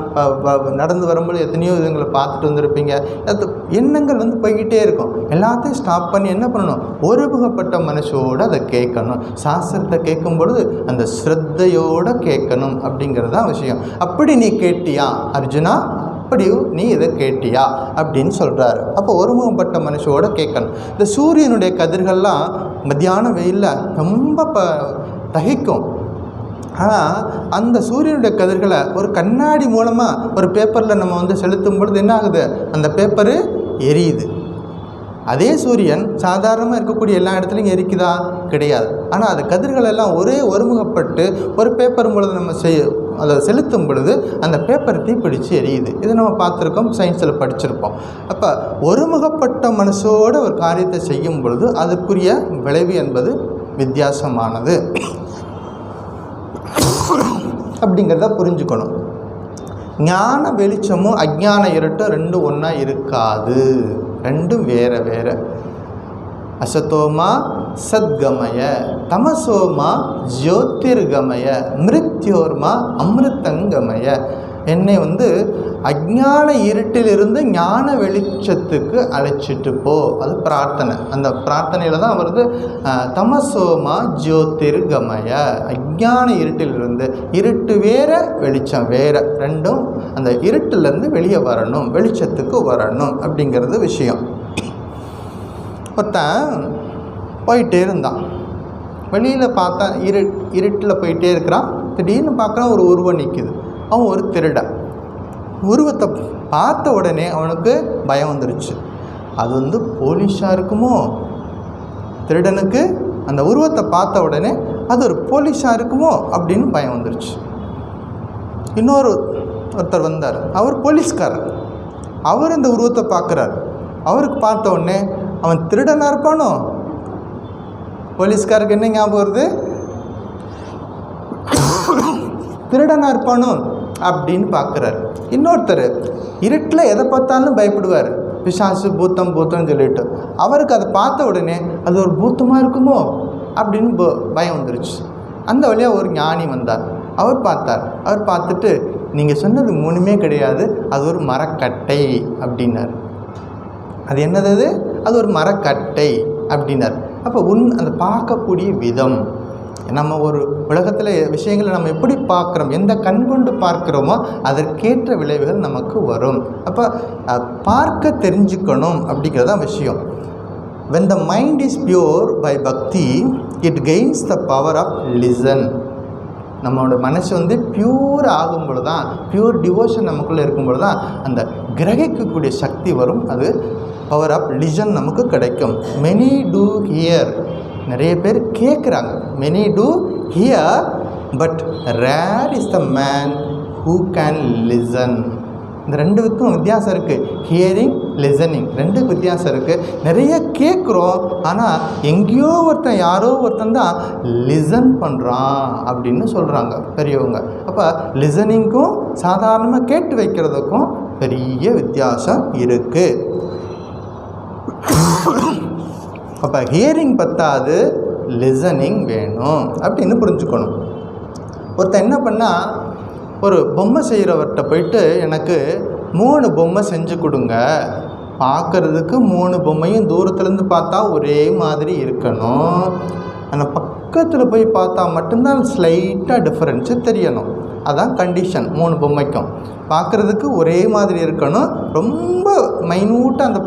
நடந்து வரும்போது எத்தனையோ இதுங்களை பார்த்துட்டு வந்திருப்பீங்க. அது எண்ணங்கள் வந்து போய்கிட்டே இருக்கும். எல்லாத்தையும் ஸ்டாப் பண்ணி என்ன பண்ணணும், ஒருமுகப்பட்ட மனசோடு அதை கேட்கணும். சாஸ்திரத்தை கேட்கும் பொழுது அந்த ஸ்ரத்தையோடு கேட்கணும் அப்படிங்கிறது தான் விஷயம். அப்படி நீ கேட்டியா அர்ஜுனா? அப்படி நீ இதை கேட்டியா அப்படின்னு சொல்கிறாரு. அப்போ ஒருமுகப்பட்ட மனுஷோட கேட்கணும். இந்த சூரியனுடைய கதிர்கள்லாம் மத்தியான வெயிலில் ரொம்ப தகிக்கும். ஆனால் அந்த சூரியனுடைய கதிர்களை ஒரு கண்ணாடி மூலமாக ஒரு பேப்பரில் நம்ம வந்து செலுத்தும் பொழுது என்ன ஆகுது, அந்த பேப்பரு எரியுது. அதே சூரியன் சாதாரணமாக இருக்கக்கூடிய எல்லா இடத்துலையும் எரிக்குதா? கிடையாது. ஆனால் அது கதிர்கள் எல்லாம் ஒரே ஒருமுகப்பட்டு ஒரு பேப்பர் மூலம் நம்ம அதை செலுத்தும் பொழுது அந்த பேப்பர் தீப்பிடித்து எரியுது. இதை நம்ம பார்த்துருக்கோம், சயின்ஸில் படிச்சிருப்போம். அப்போ ஒருமுகப்பட்ட மனசோடு ஒரு காரியத்தை செய்யும் பொழுது அதற்குரிய விளைவு என்பது வித்தியாசமானது அப்படிங்கிறத புரிஞ்சுக்கணும். ஞான வெளிச்சமும் அஜ்ஞான இருட்டும் ரெண்டும் ஒன்றா இருக்காது, ரெண்டும் வேறு வேறு. அசதோமா சத்கமய, தமசோமா ஜோதிர்கமய, மிருத்யோர்மா அமிர்தங்கமய. என்னை வந்து அஞ்ஞான இருட்டிலிருந்து ஞான வெளிச்சத்துக்கு அழைச்சிட்டு போ. அது பிரார்த்தனை. அந்த பிரார்த்தனையில் தான் வருது தமசோமா ஜோதிர்கமய. அஞ்ஞான இருட்டிலிருந்து, இருட்டு வேற வெளிச்சம் வேற, ரெண்டும் அந்த இருட்டிலேருந்து வெளியே வரணும், வெளிச்சத்துக்கு வரணும் அப்படிங்கிறது விஷயம். ஒருத்தன் போயிட்டே இருந்தான், வெளியில் பார்த்தா இருட்டில் போயிட்டே இருக்கிறான். திடீர்னு பார்க்குறான் ஒரு உருவம் நிற்குது. அவன் ஒரு திருடன். உருவத்தை பார்த்த உடனே அவனுக்கு பயம் வந்துருச்சு. அது வந்து போலீஸாக இருக்குமோ? திருடனுக்கு அந்த உருவத்தை பார்த்த உடனே அது ஒரு போலீஸாக இருக்குமோ அப்படின்னு பயம் வந்துருச்சு. ஒருத்தர் வந்தார், அவர் போலீஸ்காரர். அவர் இந்த உருவத்தை பார்க்குறார். அவருக்கு பார்த்த உடனே அவன் திருடனாக இருப்பானோ? போலீஸ்காருக்கு என்ன ஞாபகம் வருது? திருடனாக இருப்பானோ அப்படின்னு பார்க்குறாரு. இன்னொருத்தர் இருட்டில் எதை பார்த்தாலும் பயப்படுவார், பிசாசு பூத்தம்னு சொல்லிட்டு. அவருக்கு அதை பார்த்த உடனே அது ஒரு பூத்தமாக இருக்குமோ அப்படின்னு பயம் வந்துருச்சு. அந்த வழியாக ஒரு ஞானி வந்தார். அவர் பார்த்துட்டு நீங்கள் சொன்னது மூணுமே கிடையாது, அது ஒரு மரக்கட்டை அப்படின்னார். அது என்னது? அது ஒரு மரக்கட்டை அப்படின்னார். அப்போ அந்த பார்க்கக்கூடிய விதம், நம்ம ஒரு உலகத்தில் விஷயங்களை நம்ம எப்படி பார்க்குறோம், எந்த கண் கொண்டு பார்க்குறோமோ அதற்கேற்ற விளைவுகள் நமக்கு வரும். அப்போ பார்க்க தெரிஞ்சுக்கணும் அப்படிங்கிறதான் விஷயம். when the mind is pure by bhakti it gains the power of listen. நம்மளோட மனசு வந்து பியூர் ஆகும்பொழுது தான், பியூர் டிவோஷன் நமக்குள்ளே இருக்கும்பொழுது தான் அந்த கிரகிக்கக்கூடிய சக்தி வரும். அது பவர் ஆஃப் லிசன் நமக்கு கிடைக்கும். மெனி டூ ஹியர், நிறைய பேர் கேட்குறாங்க. Many to hear but rare is the man who can listen. இந்த ரெண்டுக்கும் வித்தியாசம் இருக்குது. ஹியரிங், லிசனிங், ரெண்டுக்கு வித்தியாசம் இருக்குது. நிறைய கேட்குறோம், ஆனால் எங்கேயோ யாரோ ஒருத்தன் தான் லிசன் பண்ணுறான் அப்படின்னு சொல்கிறாங்க பெரியவங்க. அப்போ லிசனிங்க்கும் சாதாரணமாக கேட்டு வைக்கிறதுக்கும் பெரிய வித்தியாசம் இருக்குது. அப்போ ஹியரிங் பத்தாது, லிசனிங் வேணும் அப்படின்னு புரிஞ்சுக்கணும். ஒருத்தன் என்ன பண்ணால், ஒரு பொம்மை செய்கிறவர்கிட்ட போயிட்டு எனக்கு 3 பொம்மை செஞ்சு கொடுங்க, பார்க்குறதுக்கு 3 பொம்மையும் தூரத்துலேருந்து பார்த்தா ஒரே மாதிரி இருக்கணும், ஆனால் பக்கத்தில் போய் பார்த்தா மட்டும்தான் ஸ்லைட்டாக டிஃப்ரென்ஸு தெரியணும். அதான் கண்டிஷன். 3 பொம்மைக்கும் பார்க்குறதுக்கு ஒரே மாதிரி இருக்கணும். ரொம்ப மைனூட்டாக அந்த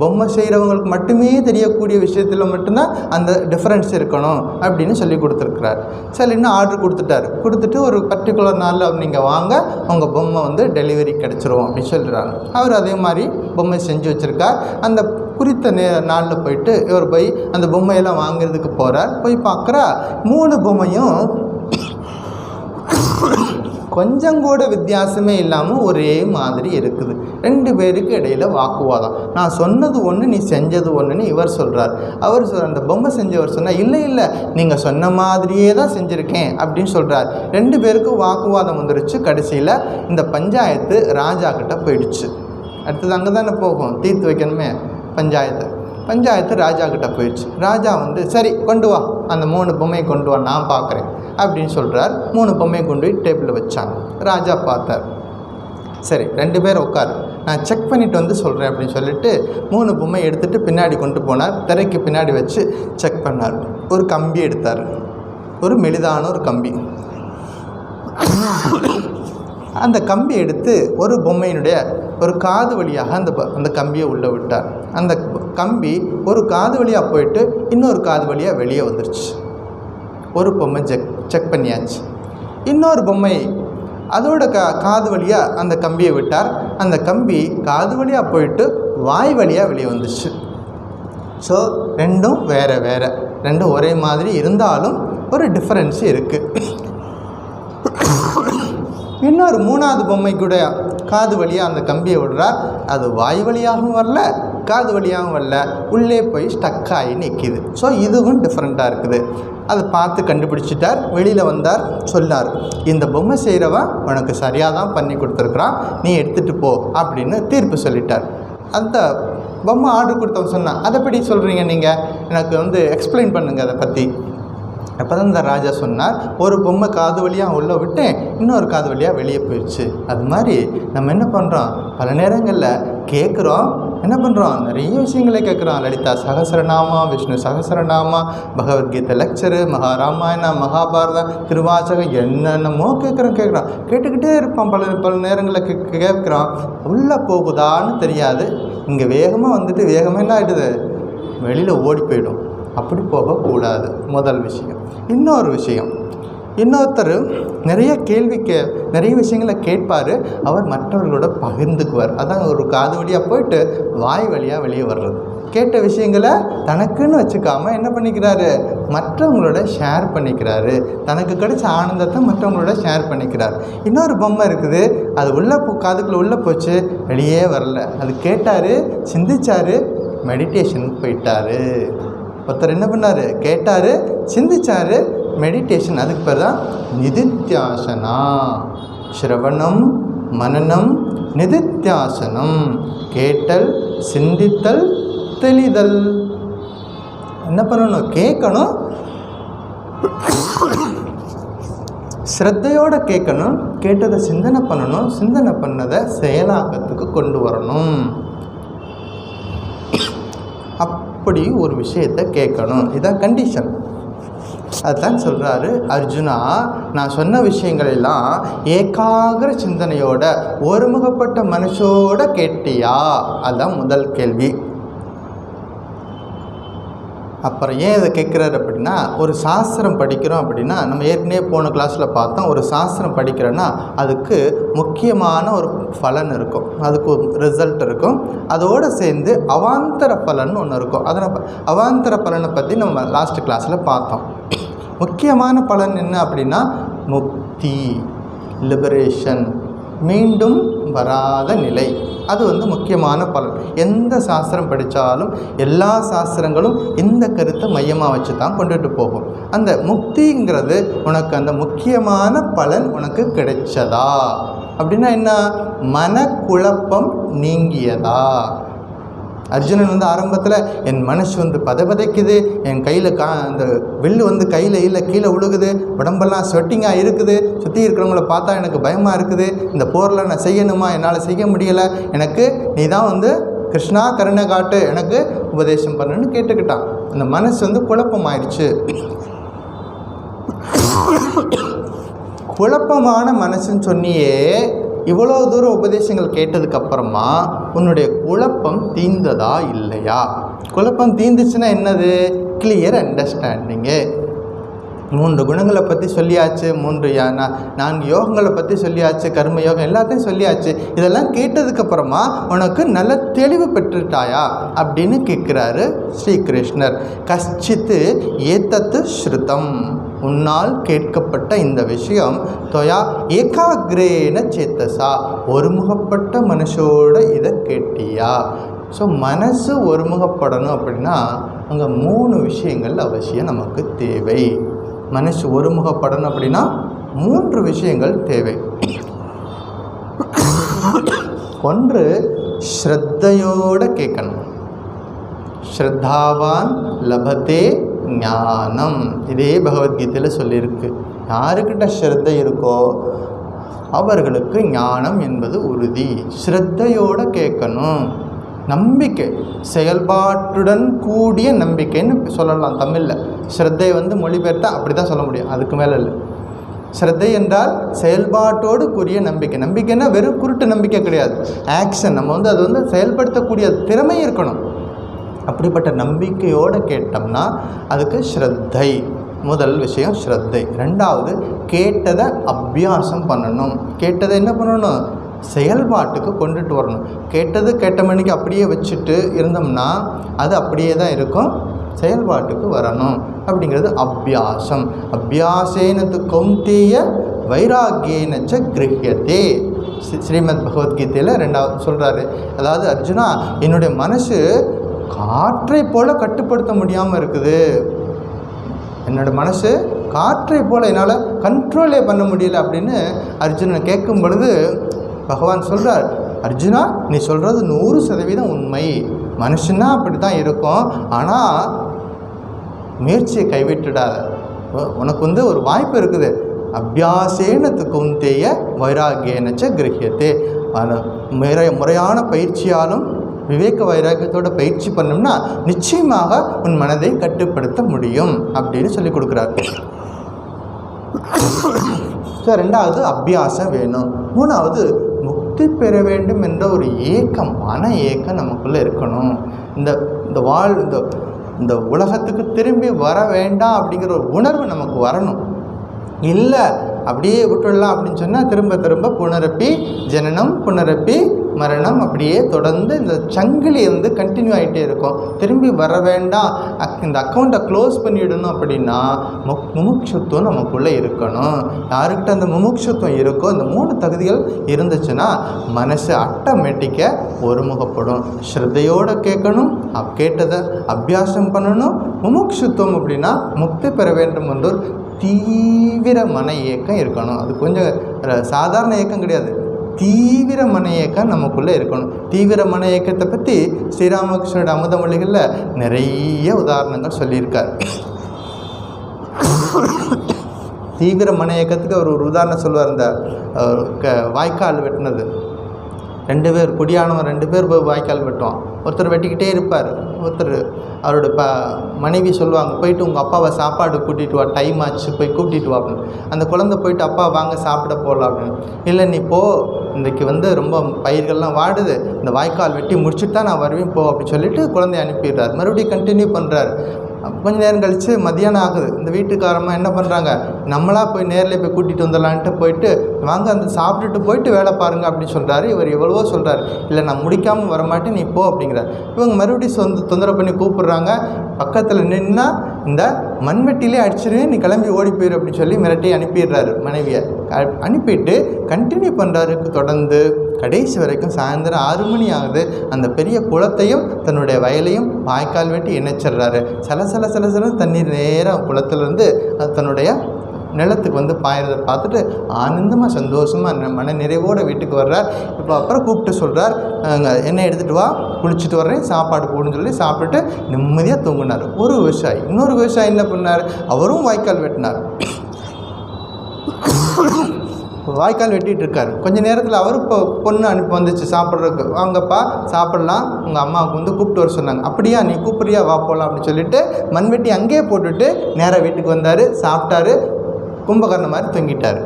பொம்மை செய்கிறவங்களுக்கு மட்டுமே தெரியக்கூடிய விஷயத்தில் மட்டும்தான் அந்த டிஃப்ரென்ஸ் இருக்கணும் அப்படின்னு சொல்லி கொடுத்துருக்குறாரு. சரி, இன்னும் ஆர்டர் கொடுத்துட்டு ஒரு பர்டிகுலர் நாளில் நீங்கள் வாங்க, உங்கள் பொம்மை வந்து டெலிவரி கிடச்சிரும் அப்படின்னு சொல்லிடுறாங்க. அவர் அதே மாதிரி பொம்மை செஞ்சு வச்சுருக்கார். அந்த குறித்த நாளில் போயிட்டு இவர் போய் அந்த பொம்மையெல்லாம் வாங்கிறதுக்கு போகிறார். போய் பார்க்குறா 3 பொம்மையும் கொஞ்சம் கூட வித்தியாசமே இல்லாமல் ஒரே மாதிரி இருக்குது. 2 பேருக்கு இடையில் வாக்குவாதம். நான் சொன்னது ஒன்று, நீ செஞ்சது ஒன்றுன்னு இவர் சொல்கிறார். அந்த பொம்மை செஞ்சவர் சொன்னால் இல்லை நீங்கள் சொன்ன மாதிரியே தான் செஞ்சுருக்கேன் அப்படின்னு சொல்கிறார். 2 பேருக்கும் வாக்குவாதம் வந்துருச்சு. கடைசியில் இந்த பஞ்சாயத்து ராஜா கிட்ட போயிடுச்சு. அடுத்தது அங்கே தானே போகும், தீர்த்து வைக்கணுமே. பஞ்சாயத்து ராஜா கிட்ட போயிடுச்சு. ராஜா வந்து சரி கொண்டு வா, அந்த 3 பொம்மையை கொண்டு வா, நான் பார்க்குறேன் அப்படின்னு சொல்கிறார். 3 பொம்மையை கொண்டு போய் டேபிளில் வச்சாங்க. ராஜா பார்த்தார். சரி 2 பேர் உட்காரு, நான் செக் பண்ணிவிட்டு வந்து சொல்கிறேன் அப்படின்னு சொல்லிட்டு 3 பொம்மையை எடுத்துகிட்டு பின்னாடி கொண்டு போனார். திரைக்கு பின்னாடி வச்சு செக் பண்ணார். ஒரு கம்பி எடுத்தார், ஒரு மெலிதான ஒரு கம்பி. அந்த கம்பி எடுத்து ஒரு பொம்மையினுடைய ஒரு காது வழியாக அந்த கம்பியை உள்ளே விட்டார். அந்த கம்பி ஒரு காது வழியாக போயிட்டு இன்னொரு காது வழியாக வெளியே வந்துருச்சு. ஒரு பொம்மை செக் பண்ணியாச்சு. இன்னொரு பொம்மை அதோட காது வழியாக அந்த கம்பியை விட்டார். அந்த கம்பி காது வழியாக போயிட்டு வாய் வழியாக வெளியே வந்துச்சு. ஸோ ரெண்டும் வேறு, ரெண்டும் ஒரே மாதிரி இருந்தாலும் ஒரு டிஃப்ரென்ஸு இருக்குது. இன்னொரு 3வது பொம்மை கூட காது வழியாக அந்த கம்பியை விடுறார். அது வாய் வழியாகவும் வரல, காது வழியாகவும் வரல, உள்ளே போய் ஸ்டக் ஆகி நிற்கிது. ஸோ இதுவும் டிஃப்ரெண்ட்டாக இருக்குது. அதை பார்த்து கண்டுபிடிச்சிட்டார். வெளியில் வந்தார், சொன்னார், இந்த பொம்மை செய்கிறவன் உனக்கு சரியாக தான் பண்ணி கொடுத்துருக்குறான், நீ எடுத்துகிட்டு போ அப்படின்னு தீர்ப்பு சொல்லிட்டார். அந்த பொம்மை ஆர்டர் கொடுத்தவன் சொன்னான், அதை பற்றி சொல்கிறீங்க நீங்கள், எனக்கு வந்து எக்ஸ்பிளைன் பண்ணுங்கள் அதை பற்றி அப்போ தான் இந்த ராஜா சொன்னார், ஒரு பொம்மை காது வழியாக உள்ளே விட்டேன், இன்னொரு காது வழியாக வெளியே போயிடுச்சு. அது மாதிரி நம்ம என்ன பண்ணுறோம், பல நேரங்களில் கேட்குறோம், என்ன பண்ணுறோம், நிறைய விஷயங்களை கேட்குறோம். லலிதா சகசரநாமா, விஷ்ணு சகசரநாமா, பகவத்கீதை லெக்சரு, மகாராமாயணம், மகாபாரதம், திருவாசகம், என்னென்னமோ கேட்குறோம். கேட்டுக்கிட்டே இருப்போம். பல நேரங்களில் கேட்குறோம், உள்ளே போகுதான்னு தெரியாது. இங்கே வேகமாக வந்துட்டு வேகமாக என்ன ஆகிடுது, வெளியில் ஓடி போயிடும். அப்படி போகக்கூடாது, முதல் விஷயம். இன்னொரு விஷயம், இன்னொருத்தர் நிறைய நிறைய விஷயங்களை கேட்பார், அவர் மற்றவர்களோட பகிர்ந்துக்குவார். அதான் ஒரு காது வழியாக போயிட்டு வாய் வழியாக வெளியே வர்றது. கேட்ட விஷயங்களை தனக்குன்னு வச்சுக்காமல் என்ன பண்ணிக்கிறாரு, மற்றவங்களோட ஷேர் பண்ணிக்கிறாரு. தனக்கு கிடைச்ச ஆனந்தத்தை மற்றவங்களோட ஷேர் பண்ணிக்கிறார். இன்னொரு பொம்மை இருக்குது, அது உள்ளே காதுக்குள்ளே உள்ளே போச்சு, வெளியே வரல. அது கேட்டார், சிந்திச்சார், மெடிடேஷனுக்கு போயிட்டார். ஒருத்தர் என்ன பண்ணார், கேட்டார், சிந்திச்சார், மெடிடேஷன். அதுக்கு பேர் தான் நிதித்தியாசனா. ஸ்ரவணம், மனனம், நிதித்தியாசனம். கேட்டல், சிந்தித்தல், தெளிதல். என்ன பண்ணணும், கேட்கணும், ஸ்ரத்தையோடு கேட்கணும், கேட்டதை சிந்தனை பண்ணணும், சிந்தனை பண்ணதை செயலாக்கத்துக்கு கொண்டு வரணும். அப்படி ஒரு விஷயத்தை கேட்கணும். இதுதான் கண்டிஷன். அதுதான் சொல்கிறாரு, அர்ஜுனா, நான் சொன்ன விஷயங்களெல்லாம் ஏகாகிர சிந்தனையோட ஒருமுகப்பட்ட மனசோட கேட்டியா? அதுதான் முதல் கேள்வி. அப்புறம் ஏன் இதை கேட்குறாரு அப்படின்னா, ஒரு சாஸ்திரம் படிக்கிறோம் அப்படின்னா, நம்ம ஏற்கனவே போன கிளாஸில் பார்த்தோம், ஒரு சாஸ்திரம் படிக்கிறோன்னா அதுக்கு முக்கியமான ஒரு பலன் இருக்கும், அதுக்கு ஒரு ரிசல்ட் இருக்கும். அதோடு சேர்ந்து அவாந்தர பலன் ஒன்று இருக்கும். அதனால் அவாந்தர பலனை பற்றி நம்ம லாஸ்ட் கிளாஸில் பார்த்தோம். முக்கியமான பலன் என்ன அப்படின்னா, முக்தி, லிபரேஷன், மீண்டும் வராத நிலை. அது முக்கியமான பலன். எந்த சாஸ்திரம் படித்தாலும் எல்லா சாஸ்திரங்களும் இந்த கருத்தை மையமாக வச்சு தான் கொண்டுட்டு போகும். அந்த முக்திங்கிறது உனக்கு அந்த முக்கியமான பலன் உனக்கு கிடைச்சதா அப்படின்னா என்ன, மனக்குழப்பம் நீங்கியதா? அர்ஜுனன் ஆரம்பத்தில் என் மனசு பதைக்குது, என் கையில் அந்த வில்லு கையில் இல்லை கீழே விழுகுது, உடம்பெல்லாம் ஸ்வெட்டிங்காக இருக்குது, சுற்றி இருக்கிறவங்கள பார்த்தா எனக்கு பயமாக இருக்குது, இந்த போரில் நான் செய்யணுமா, என்னால் செய்ய முடியலை, எனக்கு நீ தான் கிருஷ்ணா கருணை காட்டு, எனக்கு உபதேசம் பண்ணுன்னு கேட்டுக்கிட்டான். அந்த மனசு குழப்பமாயிடுச்சு. குழப்பமான மனசுன்னு சொன்னியே, இவ்வளோ தூரம் உபதேசங்கள் கேட்டதுக்கப்புறமா உன்னுடைய குழப்பம் தீர்ந்ததா இல்லையா? குழப்பம் தீர்ந்துச்சுன்னா என்னது, கிளியர் அண்டர்ஸ்டாண்டிங்கு. 3 குணங்களை பற்றி சொல்லியாச்சு, 4 யோகங்களை பற்றி சொல்லியாச்சு, கர்ம யோகம் எல்லாத்தையும் சொல்லியாச்சு. இதெல்லாம் கேட்டதுக்கப்புறமா உனக்கு நல்ல தெளிவு பெற்றுட்டாயா அப்படின்னு கேட்குறாரு ஸ்ரீகிருஷ்ணர். கஷ்டித்து ஏத்தத்து ஸ்ருதம், உன்னால் கேட்கப்பட்ட இந்த விஷயம் தொயா ஏகாகிரேன சேத்தசா, ஒருமுகப்பட்ட மனசோட இதை கேட்டியா? ஸோ மனசு ஒருமுகப்படணும் அப்படின்னா அங்கே 3 விஷயங்கள் அவசியம் நமக்கு தேவை. மனசு ஒருமுகப்படணும் அப்படின்னா 3 விஷயங்கள் தேவை. ஒன்று, ஸ்ரத்தையோடு கேட்கணும். ஸ்ரத்தாவான் லபதே ஞானம். இதே பகவத்கீதையில் சொல்லியிருக்கு. யாருக்கிட்ட ஸ்ரத்தை இருக்கோ அவர்களுக்கு ஞானம் என்பது உறுதி. ஸ்ரத்தையோடு கேட்கணும். நம்பிக்கை, செயல்பாட்டுடன் கூடிய நம்பிக்கைன்னு சொல்லலாம் தமிழில். ஸ்ரத்தை மொழிபெயர்த்தா அப்படி தான் சொல்ல முடியும், அதுக்கு மேலே இல்லை. ஸ்ரத்தை என்றால் செயல்பாட்டோடு கூடிய நம்பிக்கை. நம்பிக்கைன்னா வெறும் குருட்டு நம்பிக்கை கிடையாது, ஆக்ஷன். நம்ம அது செயல்படுத்தக்கூடிய திறமை இருக்கணும். அப்படிப்பட்ட நம்பிக்கையோடு கேட்டோம்னா அதுக்கு ஸ்ரத்தை. முதல் விஷயம் ஸ்ரத்தை. ரெண்டாவது, கேட்டதை அபியாசம் பண்ணணும். கேட்டதை என்ன பண்ணணும், செயல்பாட்டுக்கு கொண்டுட்டு வரணும். கேட்டது கேட்ட மணிக்கு அப்படியே வச்சுட்டு இருந்தோம்னா அது அப்படியே தான் இருக்கும், செயல்பாட்டுக்கு வரணும். அப்படிங்கிறது அபியாசம். அபியாசேனது கௌந்தேய வைராகியேனச்ச கிரஹ்யதே. ஸ்ரீமத் பகவத்கீதையில் 2வது சொல்கிறாரு. அதாவது அர்ஜுனா, என்னுடைய மனசு காற்றை போல் கட்டுப்படுத்த முடியாமல் இருக்குது. என்னோடய மனசு காற்றை போல் என்னால் கண்ட்ரோலே பண்ண முடியல அப்படின்னு அர்ஜுனனை கேட்கும் பொழுது பகவான் சொல்கிறார், அர்ஜுனா, நீ சொல்கிறது 100% உண்மை. மனுஷன்னா அப்படி தான் இருக்கும். ஆனால் முயற்சியை கைவிட்டுடாத. உனக்கு வந்து ஒரு வாய்ப்பு இருக்குது. அபியாசேனத்து கௌந்தேய வைராகியனச்ச கிரகியத்தே. முறையான பயிற்சியாலும் விவேக வைராக்கியத்தோட பயிற்சி பண்ணோம்னா நிச்சயமாக உன் மனதை கட்டுப்படுத்த முடியும் அப்படின்னு சொல்லி கொடுக்குறாரு. ஸோ 2வது அபியாசம் வேணும். 3வது முக்தி பெற வேண்டும் என்ற ஒரு ஏக்கம், மன ஏக்கம் நமக்குள்ளே இருக்கணும். இந்த உலகத்துக்கு திரும்பி வர வேண்டாம் அப்படிங்கிற ஒரு உணர்வு நமக்கு வரணும். இல்லை அப்படியே விட்டுடலாம் அப்படின்னு சொன்னால் திரும்ப திரும்ப புனரப்பி ஜனனம் புனரப்பி மரணம் அப்படியே தொடர்ந்து இந்த சங்கிலி வந்து கண்டினியூ ஆகிட்டே இருக்கும். திரும்பி வர வேண்டாம், இந்த அக்கௌண்ட்டை க்ளோஸ் பண்ணிவிடணும் அப்படின்னா முமுட்சுத்துவம் நமக்குள்ளே இருக்கணும். யாருக்கிட்ட அந்த முமுட்சுத்துவம் இருக்கோ, இந்த 3 தகுதிகள் இருந்துச்சுன்னா மனசு ஆட்டோமேட்டிக்காக ஒருமுகப்படும். ஸ்ரத்தையோடு கேட்கணும், கேட்டதை அபியாசம் பண்ணணும். முமுட்சுத்துவம் அப்படின்னா முக்தி பெற வேண்டும் என்ற ஒரு தீவிர மன இயக்கம் இருக்கணும். அது கொஞ்சம் சாதாரண இயக்கம் கிடையாது, தீவிர மன இயக்கம் நமக்குள்ளே இருக்கணும். தீவிர மன இயக்கத்தை பற்றி ஸ்ரீராமகிருஷ்ணோட அமுதமொழிகளில் நிறைய உதாரணங்கள் சொல்லியிருக்கார். தீவிர மன இயக்கத்துக்கு அவர் ஒரு உதாரணம் சொல்லுவார். இந்த வாய்க்கால் வெட்டினது, 2 பேர் குடியானவன் 2 பேர் போய் வாய்க்கால் வெட்டுவான். ஒருத்தர் வெட்டிக்கிட்டே இருப்பார், ஒருத்தர் அவரோட மனைவி சொல்லுவாங்க, போயிட்டு உங்கள் அப்பாவை சாப்பாடு கூட்டிகிட்டு வா, டைம் ஆச்சு போய் கூட்டிகிட்டு வா அப்படின்னு. அந்த குழந்தை போயிட்டு அப்பா வாங்க சாப்பிட போகலாம் அப்படின்னு. இல்லை நீ போ, இன்றைக்கி வந்து ரொம்ப பயிர்கள்லாம் வாடுது, இந்த வாய்க்கால் வெட்டி முடிச்சுட்டு தான் நான் வருவேன் போ அப்படின்னு சொல்லிட்டு குழந்தைய அனுப்பிடுறார். மறுபடியும் கண்டினியூ பண்ணுறாரு. கொஞ்சம் நேரம் கழித்து மத்தியானம் ஆகுது. இந்த வீட்டுக்காரமாக என்ன பண்ணுறாங்க, நம்மளாக போய் நேரில் போய் கூட்டிகிட்டு வந்துடலான்ட்டு போயிட்டு வாங்க அந்த சாப்பிட்டுட்டு போயிட்டு வேலை பாருங்கள் அப்படின்னு சொல்கிறாரு. இவர் எவ்வளவோ சொல்கிறார், இல்லை நான் முடிக்காமல் வரமாட்டேன் நீ போ அப்படிங்கிறார். இவங்க மறுபடியும் தொந்தரவு பண்ணி கூப்பிட்றாங்க. பக்கத்தில் நின்னா இந்த மண்வெட்டிலே அடிச்சிருவேன், நீ கிளம்பி ஓடி போயிரு அப்படின்னு சொல்லி மிரட்டி அனுப்பிடுறாரு மனைவியை. அனுப்பிட்டு கண்டினியூ பண்ணுறாரு தொடர்ந்து. கடைசி வரைக்கும் சாயந்தரம் 6 மணி ஆகுது. அந்த பெரிய குளத்தையும் தன்னுடைய வயலையும் வாய்க்கால் வெட்டி இணைச்சிட்றாரு. சலசல தண்ணீர் நேராக குளத்துலேருந்து தன்னுடைய நிலத்துக்கு வந்து பாயறதை பார்த்துட்டு ஆனந்தமாக சந்தோஷமாக மன நிறைவோடு வீட்டுக்கு வர்றார். இப்போ அப்புறம் கூப்பிட்டு சொல்கிறார், எண்ணெய் எடுத்துகிட்டு வா, குளிச்சுட்டு வர்றேன், சாப்பாடு போடுன்னு சொல்லி சாப்பிட்டுட்டு நிம்மதியாக தூங்கினார். ஒரு விவசாயி, இன்னொரு விவசாயி என்ன பண்ணார், அவரும் வாய்க்கால் வெட்டினார். வாய்க்கால் வெட்டிகிட்டு இருக்கார். கொஞ்சம் நேரத்தில் அவர் இப்போ பொண்ணு அனுப்பி வந்துச்சு சாப்பிட்றதுக்கு, வாங்கப்பா சாப்பிட்லாம், உங்கள் அம்மாவுக்கு வந்து கூப்பிட்டு வர சொன்னாங்க. அப்படியா, நீ கூப்பிட்றியா, வா போகலாம் அப்படின்னு சொல்லிட்டு மண்வெட்டி அங்கேயே போட்டுட்டு நேராக வீட்டுக்கு வந்தார். சாப்பிட்டாரு, கும்பகர்ணம் மாதிரி தூங்கிட்டார்.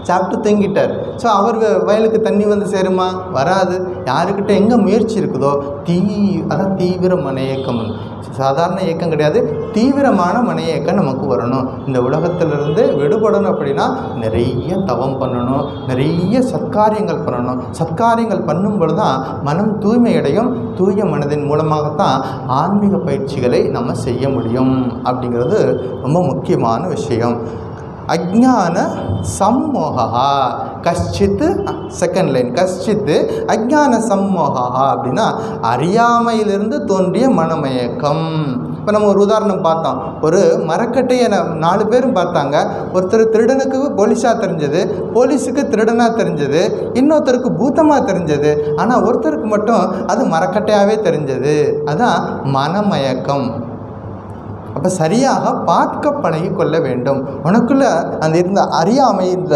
சாப்பிட்டு தூங்கிட்டார். ஸோ அவர் வயலுக்கு தண்ணி வந்து சேருமா, வராது. யாருக்கிட்ட எங்கே முயற்சி இருக்குதோ அதான் தீவிர மன இயக்கம். சாதாரண இயக்கம் கிடையாது, தீவிரமான மன இயக்கம் நமக்கு வரணும். இந்த உலகத்திலிருந்து விடுபடணும் அப்படின்னா நிறைய தவம் பண்ணணும், நிறைய சத்காரியங்கள் பண்ணணும். சத்காரியங்கள் பண்ணும்பொழுது தான் மனம் தூய்மையடையும். தூய மனதின் மூலமாகத்தான் ஆன்மீக பயிற்சிகளை நம்ம செய்ய முடியும் அப்படிங்கிறது ரொம்ப முக்கியமான விஷயம். அஜ்ஞான சம்மோகா கஷ்டித், செகண்ட் லைன், கஷ்டித் அஜ்ஞான சம்மோகா அப்படின்னா அறியாமையிலிருந்து தோன்றிய மனமயக்கம். இப்போ நம்ம ஒரு உதாரணம் பார்த்தோம். ஒரு மரக்கட்டையை 4 பேரும் பார்த்தாங்க. ஒருத்தர் திருடனுக்கு போலீஸாக தெரிஞ்சது, போலீஸுக்கு திருடனாக தெரிஞ்சது, இன்னொருத்தருக்கு பூத்தமாக தெரிஞ்சது. ஆனால் ஒருத்தருக்கு மட்டும் அது மரக்கட்டையாகவே தெரிஞ்சது. அதுதான் மனமயக்கம். அப்போ சரியாக பார்க்க பழகி கொள்ள வேண்டும். உனக்குள்ளே அந்த இருந்த அறியாமை, இந்த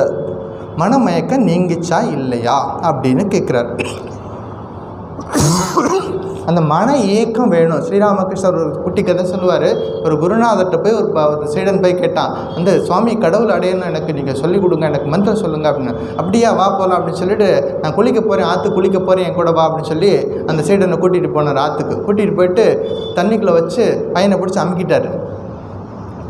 மனமயக்கம் நீங்கிச்சா இல்லையா அப்படின்னு கேட்குறார். அந்த மன ஏக்கம் வேணும். ஸ்ரீராமகிருஷ்ணர் ஒரு குட்டி கதை சொல்லுவார். ஒரு குருநாதர்கிட்ட போய் ஒரு சீடன் போய் கேட்டான், அந்த சுவாமி கடவுள் அடையணும், எனக்கு நீங்கள் சொல்லிக் கொடுங்க, எனக்கு மந்திரம் சொல்லுங்கள் அப்படின்னு. அப்படியா, வா போகலாம் அப்படின்னு சொல்லிட்டு, நான் குளிக்க போகிறேன், ஆற்றுக்கு குளிக்க போகிறேன், என் கூட வா அப்படின்னு சொல்லி அந்த சீடனை கூட்டிகிட்டு போனார். ஆற்றுக்கு கூட்டிகிட்டு போயிட்டு தண்ணிக்குள்ளே வச்சு பையனை பிடிச்சி அமுக்கிட்டார்.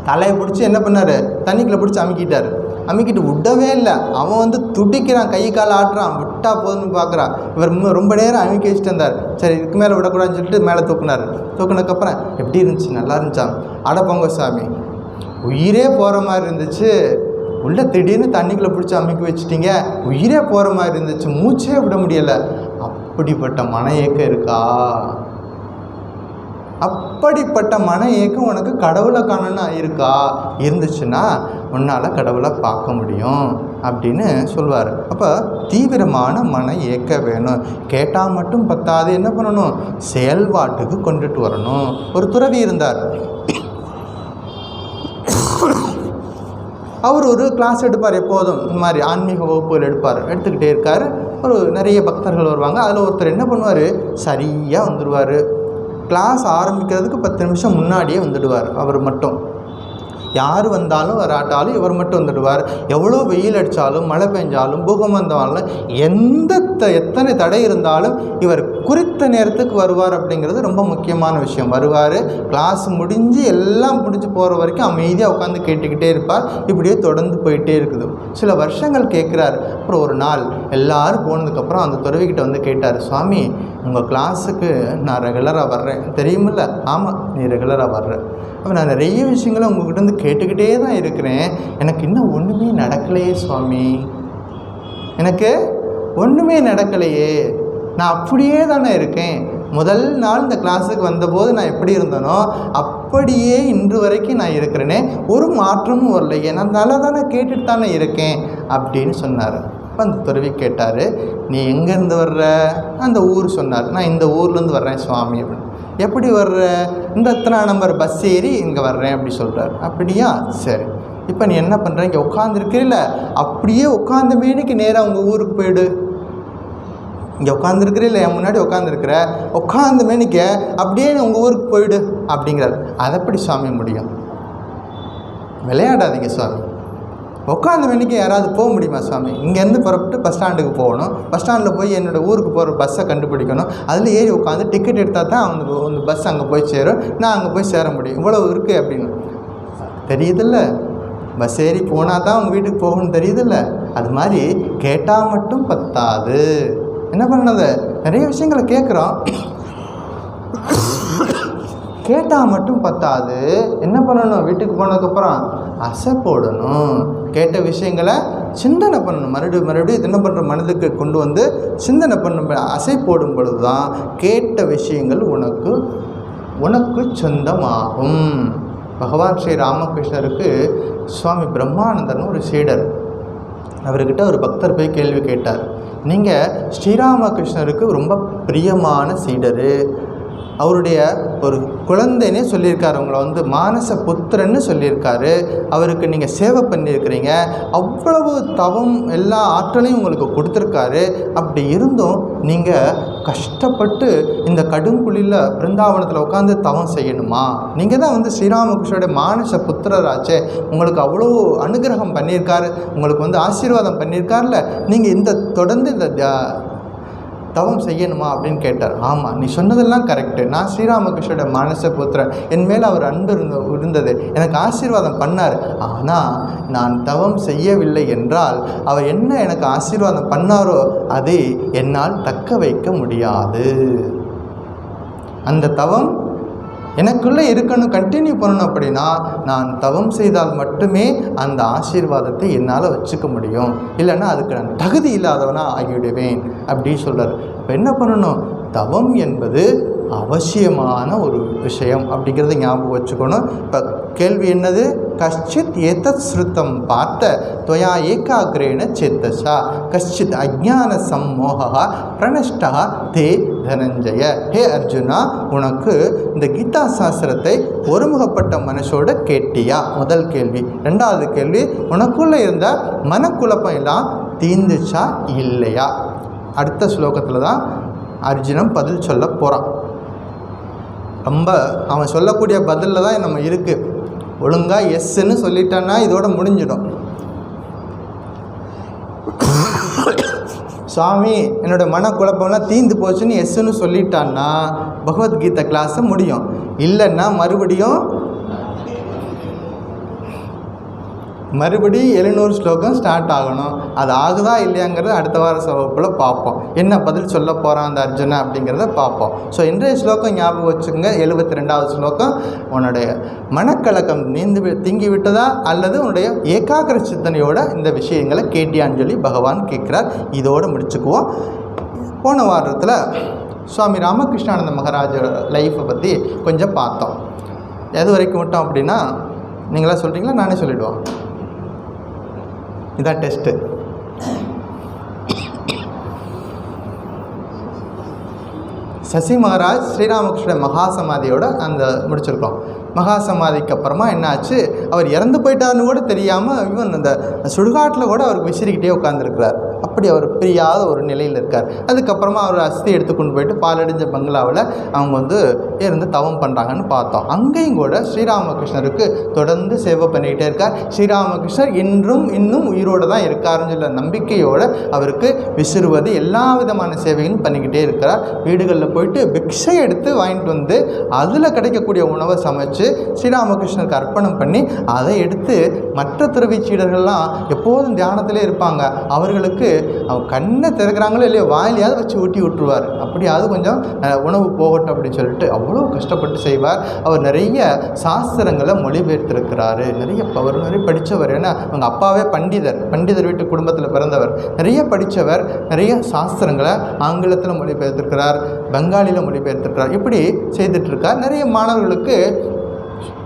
தலையை பிடிச்சி என்ன பண்ணார், தண்ணிக்குள்ளே பிடிச்சி அமுக்கிட்டார். அமுக்கிட்டு விடவே இல்லை. அவன் வந்து துடிக்கிறான், கை கால் ஆட்டுறான், விட்டா போதுன்னு பார்க்குறான். இவர் ரொம்ப நேரம் அமுக்கி வச்சுட்டு இருந்தார். சரி, இதுக்கு மேலே விடக்கூடாதுன்னு சொல்லிட்டு மேலே தூக்குனார். தூக்குனதுக்கப்புறம் எப்படி இருந்துச்சு, நல்லா இருந்துச்சான். அடப்போங்க சாமி, உயிரே போகிற மாதிரி இருந்துச்சு, உள்ளே திடீர்னு தண்ணிக்குள்ளே பிடிச்சி அமுக்கி வச்சுட்டிங்க, உயிரே போகிற மாதிரி இருந்துச்சு, மூச்சே விட முடியலை. அப்படிப்பட்ட மன ஏக்கம் இருக்கா? அப்படிப்பட்ட மன ஏக்கம் உனக்கு கடவுளை காணணும் இருக்கா? இருந்துச்சுன்னா உன்னால் கடவுளை பார்க்க முடியும் அப்படின்னு சொல்லுவார். அப்போ தீவிரமான மன ஏக்கம் வேணும். கேட்டால் மட்டும் பத்தாது, என்ன பண்ணணும், செயல்பாட்டுக்கு கொண்டுட்டு வரணும். ஒரு துறவி இருந்தார். அவர் ஒரு கிளாஸ் எடுப்பார், எப்போதும் இந்த மாதிரி ஆன்மீக வகுப்புகள் எடுத்துக்கிட்டே இருக்கார். ஒரு நிறைய பக்தர்கள் வருவாங்க. அதில் ஒருத்தர் என்ன பண்ணுவார், சரியாக வந்துடுவார். கிளாஸ் ஆரம்பிக்கிறதுக்கு 10 நிமிஷம் முன்னாடியே வந்துடுவார். அவர் மட்டும், யார் வந்தாலும் வராட்டாலும் இவர் மட்டும் வந்துடுவார். எவ்வளோ வெயில் அடித்தாலும் மழை பெஞ்சாலும் பூகம்பம் வந்தாலும் எத்தனை தடை இருந்தாலும் இவர் குறித்த நேரத்துக்கு வருவார். அப்படிங்கிறது ரொம்ப முக்கியமான விஷயம். வருவார், கிளாஸ் முடிஞ்சு எல்லாம் முடிஞ்சு போகிற வரைக்கும் அமைதியாக உட்காந்து கேட்டுக்கிட்டே இருப்பார். இப்படியே தொடர்ந்து போயிட்டே இருக்குது. சில வருஷங்கள் கேட்குறாரு. அப்புறம் ஒரு நாள் எல்லோரும் போனதுக்கப்புறம் அந்த துறவிக்கிட்ட வந்து கேட்டார், சுவாமி உங்கள் கிளாஸுக்கு நான் ரெகுலராக வர்றேன் தெரியுமில்ல? ஆமாம், நீ ரெகுலராக வர்ற. அப்போ நான் நிறைய விஷயங்களை உங்கள்கிட்ட வந்து கேட்டுக்கிட்டே தான் இருக்கிறேன். எனக்கு இன்னும் ஒன்றுமே நடக்கலையே சுவாமி, எனக்கு ஒன்றுமே நடக்கலையே. நான் அப்படியே தானே இருக்கேன். முதல் நாள் இந்த கிளாஸுக்கு வந்தபோது நான் எப்படி இருந்தேனோ அப்படியே இன்று வரைக்கும் நான் இருக்கிறேனே, ஒரு மாற்றமும் வரலையே. நான் நல்லா தானே கேட்டுட்டு தானே இருக்கேன் அப்படின்னு சொன்னார். அப்போ அந்த துறவி கேட்டார், நீ எங்கேருந்து வர்ற? அந்த ஊர் சொன்னார். நான் இந்த ஊர்லேருந்து வர்றேன் சுவாமி அப்படின்னு. எப்படி வர்ற? இந்த எத்தனை நம்பர் பஸ் ஏறி இங்கே வர்றேன் அப்படி சொல்கிறார். அப்படியா, சரி. இப்போ நீ என்ன பண்ணுற? இங்கே உட்காந்துருக்கிறீல்ல, அப்படியே உட்காந்த மேனிக்கு நேராக உங்கள் ஊருக்கு போயிடு. இங்கே உட்காந்துருக்கிறீல்ல, என் முன்னாடி உட்காந்துருக்கிற, உட்காந்த மேனிக்க அப்படியே உங்கள் ஊருக்கு போயிடு அப்படிங்கிறார். அதை எப்படி சுவாமி முடியும்? விளையாடாதீங்க சுவாமி. உட்காந்த மணிக்கு யாராவது போக முடியுமா சுவாமி? இங்கேருந்து புறப்பட்டு பஸ் ஸ்டாண்டுக்கு போகணும். பஸ் ஸ்டாண்டில் போய் என்னோடய ஊருக்கு போகிற பஸ்ஸை கண்டுபிடிக்கணும். அதில் ஏறி உட்காந்து டிக்கெட் எடுத்தால் தான் அந்த பஸ் அங்கே போய் சேரும், நான் அங்கே போய் சேர முடியும். இவ்வளோ இருக்குது அப்படின்னு தெரியுதில்ல? பஸ் ஏறி போனால் தான் அவங்க வீட்டுக்கு போகணும்னு தெரியுதில்ல? அது மாதிரி கேட்டால் மட்டும் பத்தாது. என்ன பண்ணது? நிறைய விஷயங்களை கேட்குறோம், கேட்டால் மட்டும் பத்தாது. என்ன பண்ணணும்? வீட்டுக்கு போனதுக்கப்புறம் அசை போடணும். கேட்ட விஷயங்களை சிந்தனை பண்ணணும். மறுபடியும் என்ன பண்ணுற, மனதுக்கு கொண்டு வந்து சிந்தனை பண்ணும். அசை போடும் பொழுது தான் கேட்ட விஷயங்கள் உனக்கு சொந்தமாகும். பகவான் ஸ்ரீ ராமகிருஷ்ணருக்கு சுவாமி பிரம்மானந்தர்னு ஒரு சீடர், அவர்கிட்ட ஒரு பக்தர் போய் கேள்வி கேட்டார். நீங்கள் ஸ்ரீராமகிருஷ்ணருக்கு ரொம்ப பிரியமான சீடரு, அவருடைய ஒரு குழந்தைன்னே சொல்லியிருக்காரு, உங்களை வந்து மானச புத்திரன்னு சொல்லியிருக்காரு, அவருக்கு நீங்கள் சேவை பண்ணியிருக்கிறீங்க, அவ்வளவு தவம் எல்லா ஆற்றலையும் உங்களுக்கு கொடுத்துருக்காரு. அப்படி இருந்தும் நீங்கள் கஷ்டப்பட்டு இந்த கடுங்குழியில் பிருந்தாவனத்தில் உட்காந்து தவம் செய்யணுமா? நீங்கள் தான் வந்து ஸ்ரீராமகிருஷ்ணருடைய மானச புத்திரராச்சே, உங்களுக்கு அவ்வளோ அனுகிரகம் பண்ணியிருக்காரு, உங்களுக்கு வந்து ஆசீர்வாதம் பண்ணியிருக்காருல, நீங்கள் தொடர்ந்து இந்த தவம் செய்யணுமா அப்படின்னு கேட்டார். ஆமாம், நீ சொன்னதெல்லாம் கரெக்டு. நான் ஸ்ரீராமகிருஷ்ணோட மானச புத்திரன், என் மேலே அவர் அன்பு இருந்தது, எனக்கு ஆசீர்வாதம் பண்ணார். ஆனால் நான் தவம் செய்யவில்லை என்றால் அவர் என்ன எனக்கு ஆசீர்வாதம் பண்ணாரோ அதை என்னால் தக்க வைக்க முடியாது. அந்த தவம் எனக்குள்ளே இருக்கணும், கண்டினியூ பண்ணணும். அப்படின்னா நான் தவம் செய்தால் மட்டுமே அந்த ஆசீர்வாதத்தை என்னால் வச்சுக்க முடியும், இல்லைன்னா அதுக்கு நான் தகுதி இல்லாதவனாக ஆகிவிடுவேன் அப்படின்னு சொல்கிறார். இப்போ என்ன பண்ணணும்? தவம் என்பது அவசியமான ஒரு விஷயம் அப்படிங்கிறத ஞாபகம் வச்சுக்கணும். இப்போ கேள்வி என்னது? கஷ்டித் ஏதத் ஸ்ருதம் பார்த்த துவயா ஏகாகிரேன சேத்தசா கஷ்டித் அஜ்ஞான சம்மோகா பிரணஷ்டா தே தனஞ்சய. ஹே அர்ஜுனா, உனக்கு இந்த கீதா சாஸ்திரத்தை ஒருமுகப்பட்ட மனசோட கேட்டியா? முதல் கேள்வி. ரெண்டாவது கேள்வி, உனக்குள்ளே இருந்த மனக்குழப்பம் எல்லாம் தீர்ந்துச்சா இல்லையா? அடுத்த ஸ்லோகத்தில் தான் அர்ஜுனன் பதில் சொல்ல போகிறான். ரொம்ப அவன் சொல்லக்கூடிய பதிலில் தான் நம்ம இருக்குது. ஒழுங்காக எஸ்ன்னு சொல்லிட்டான்னா இதோட முடிஞ்சிடும். சுவாமி என்னோட மனக்குழப்பம்லாம் தீர்ந்து போச்சுன்னு எஸ்ன்னு சொல்லிட்டான்னா பகவத்கீதை கிளாஸை முடியும். இல்லைன்னா மறுபடியும் 700 ஸ்லோகம் ஸ்டார்ட் ஆகணும். அது ஆகுதா இல்லையாங்கிறத அடுத்த வார வகுப்பில் பார்ப்போம். என்ன பதில் சொல்ல போகிறான் அந்த அர்ஜுனா அப்படிங்கிறத பார்ப்போம். ஸோ இன்றைய ஸ்லோகம் ஞாபகம் வச்சுக்கோங்க. 72வது ஸ்லோகம், உன்னுடைய மனக்கலக்கம் தீங்கி விட்டதா அல்லது உன்னுடைய ஏகாகிர சிந்தனையோட இந்த விஷயங்களை கேட்டியான்னு சொல்லி பகவான் கேட்குறார். இதோடு முடிச்சுக்குவோம். போன வாரத்தில் சுவாமி ராமகிருஷ்ணானந்த மகாராஜ லைஃப்பை பற்றி கொஞ்சம் பார்த்தோம். எது வரைக்கும் விட்டோம் அப்படின்னா, நீங்களா சொல்கிறீங்களா நானே சொல்லிவிடுவோம்? இதான் டெஸ்ட்டு. சசி மகாராஜ் ஸ்ரீராமகிருஷ்ண மகாசமாதியோட அந்த முடிச்சிருக்கோம். மகாசமாதிக்கு அப்புறமா என்னாச்சு? அவர் இறந்து போயிட்டாருன்னு கூட தெரியாமல் இவன் அந்த சுடுகாட்டில் கூட அவர் விசிறிக்கிட்டே உட்காந்துருக்கிறார். அப்படி அவர் பிரியாத ஒரு நிலையில் இருக்கார். அதுக்கப்புறமா அவர் அஸ்தி எடுத்து கொண்டு போயிட்டு பாலடைஞ்ச பங்களாவில் அவங்க வந்து இருந்து தவம் பண்ணுறாங்கன்னு பார்த்தோம். அங்கேயும் கூட ஸ்ரீராமகிருஷ்ணருக்கு தொடர்ந்து சேவை பண்ணிக்கிட்டே இருக்கார். ஸ்ரீராமகிருஷ்ணர் இன்னும் உயிரோடு தான் இருக்காருன்னு சொல்ல நம்பிக்கையோடு அவருக்கு விசிறுவது எல்லா விதமான சேவைகளும் பண்ணிக்கிட்டே இருக்கிறார். வீடுகளில் போயிட்டு பிக்ஷை எடுத்து வாங்கிட்டு வந்து அதில் கிடைக்கக்கூடிய உணவை சமைச்சு ஸ்ரீராமகிருஷ்ணருக்கு அர்ப்பணம் பண்ணி அதை எடுத்து மற்ற துறவி சீடர்கள்லாம் எப்போதும் தியானத்திலே இருப்பாங்க, அவர்களுக்கு அவங்க கண்ணை திறக்கிறாங்களோ இல்லையோ வாயிலையாவது வச்சு ஊட்டி விட்டுருவார். அப்படியாவது கொஞ்சம் உணவு போகட்டும் அப்படின்னு சொல்லிட்டு அவ்வளோ கஷ்டப்பட்டு செய்வார். அவர் நிறைய சாஸ்திரங்களை மொழிபெயர்த்திருக்கிறாரு. அவர் நிறைய படித்தவர். ஏன்னா அவங்க அப்பாவே பண்டிதர் வீட்டு குடும்பத்தில் பிறந்தவர். நிறைய படித்தவர். நிறைய சாஸ்திரங்களை ஆங்கிலத்தில் மொழிபெயர்த்திருக்கிறார், பெங்காலியில் மொழிபெயர்த்திருக்கிறார். இப்படி செய்துட்ருக்கார். நிறைய மாணவர்களுக்கு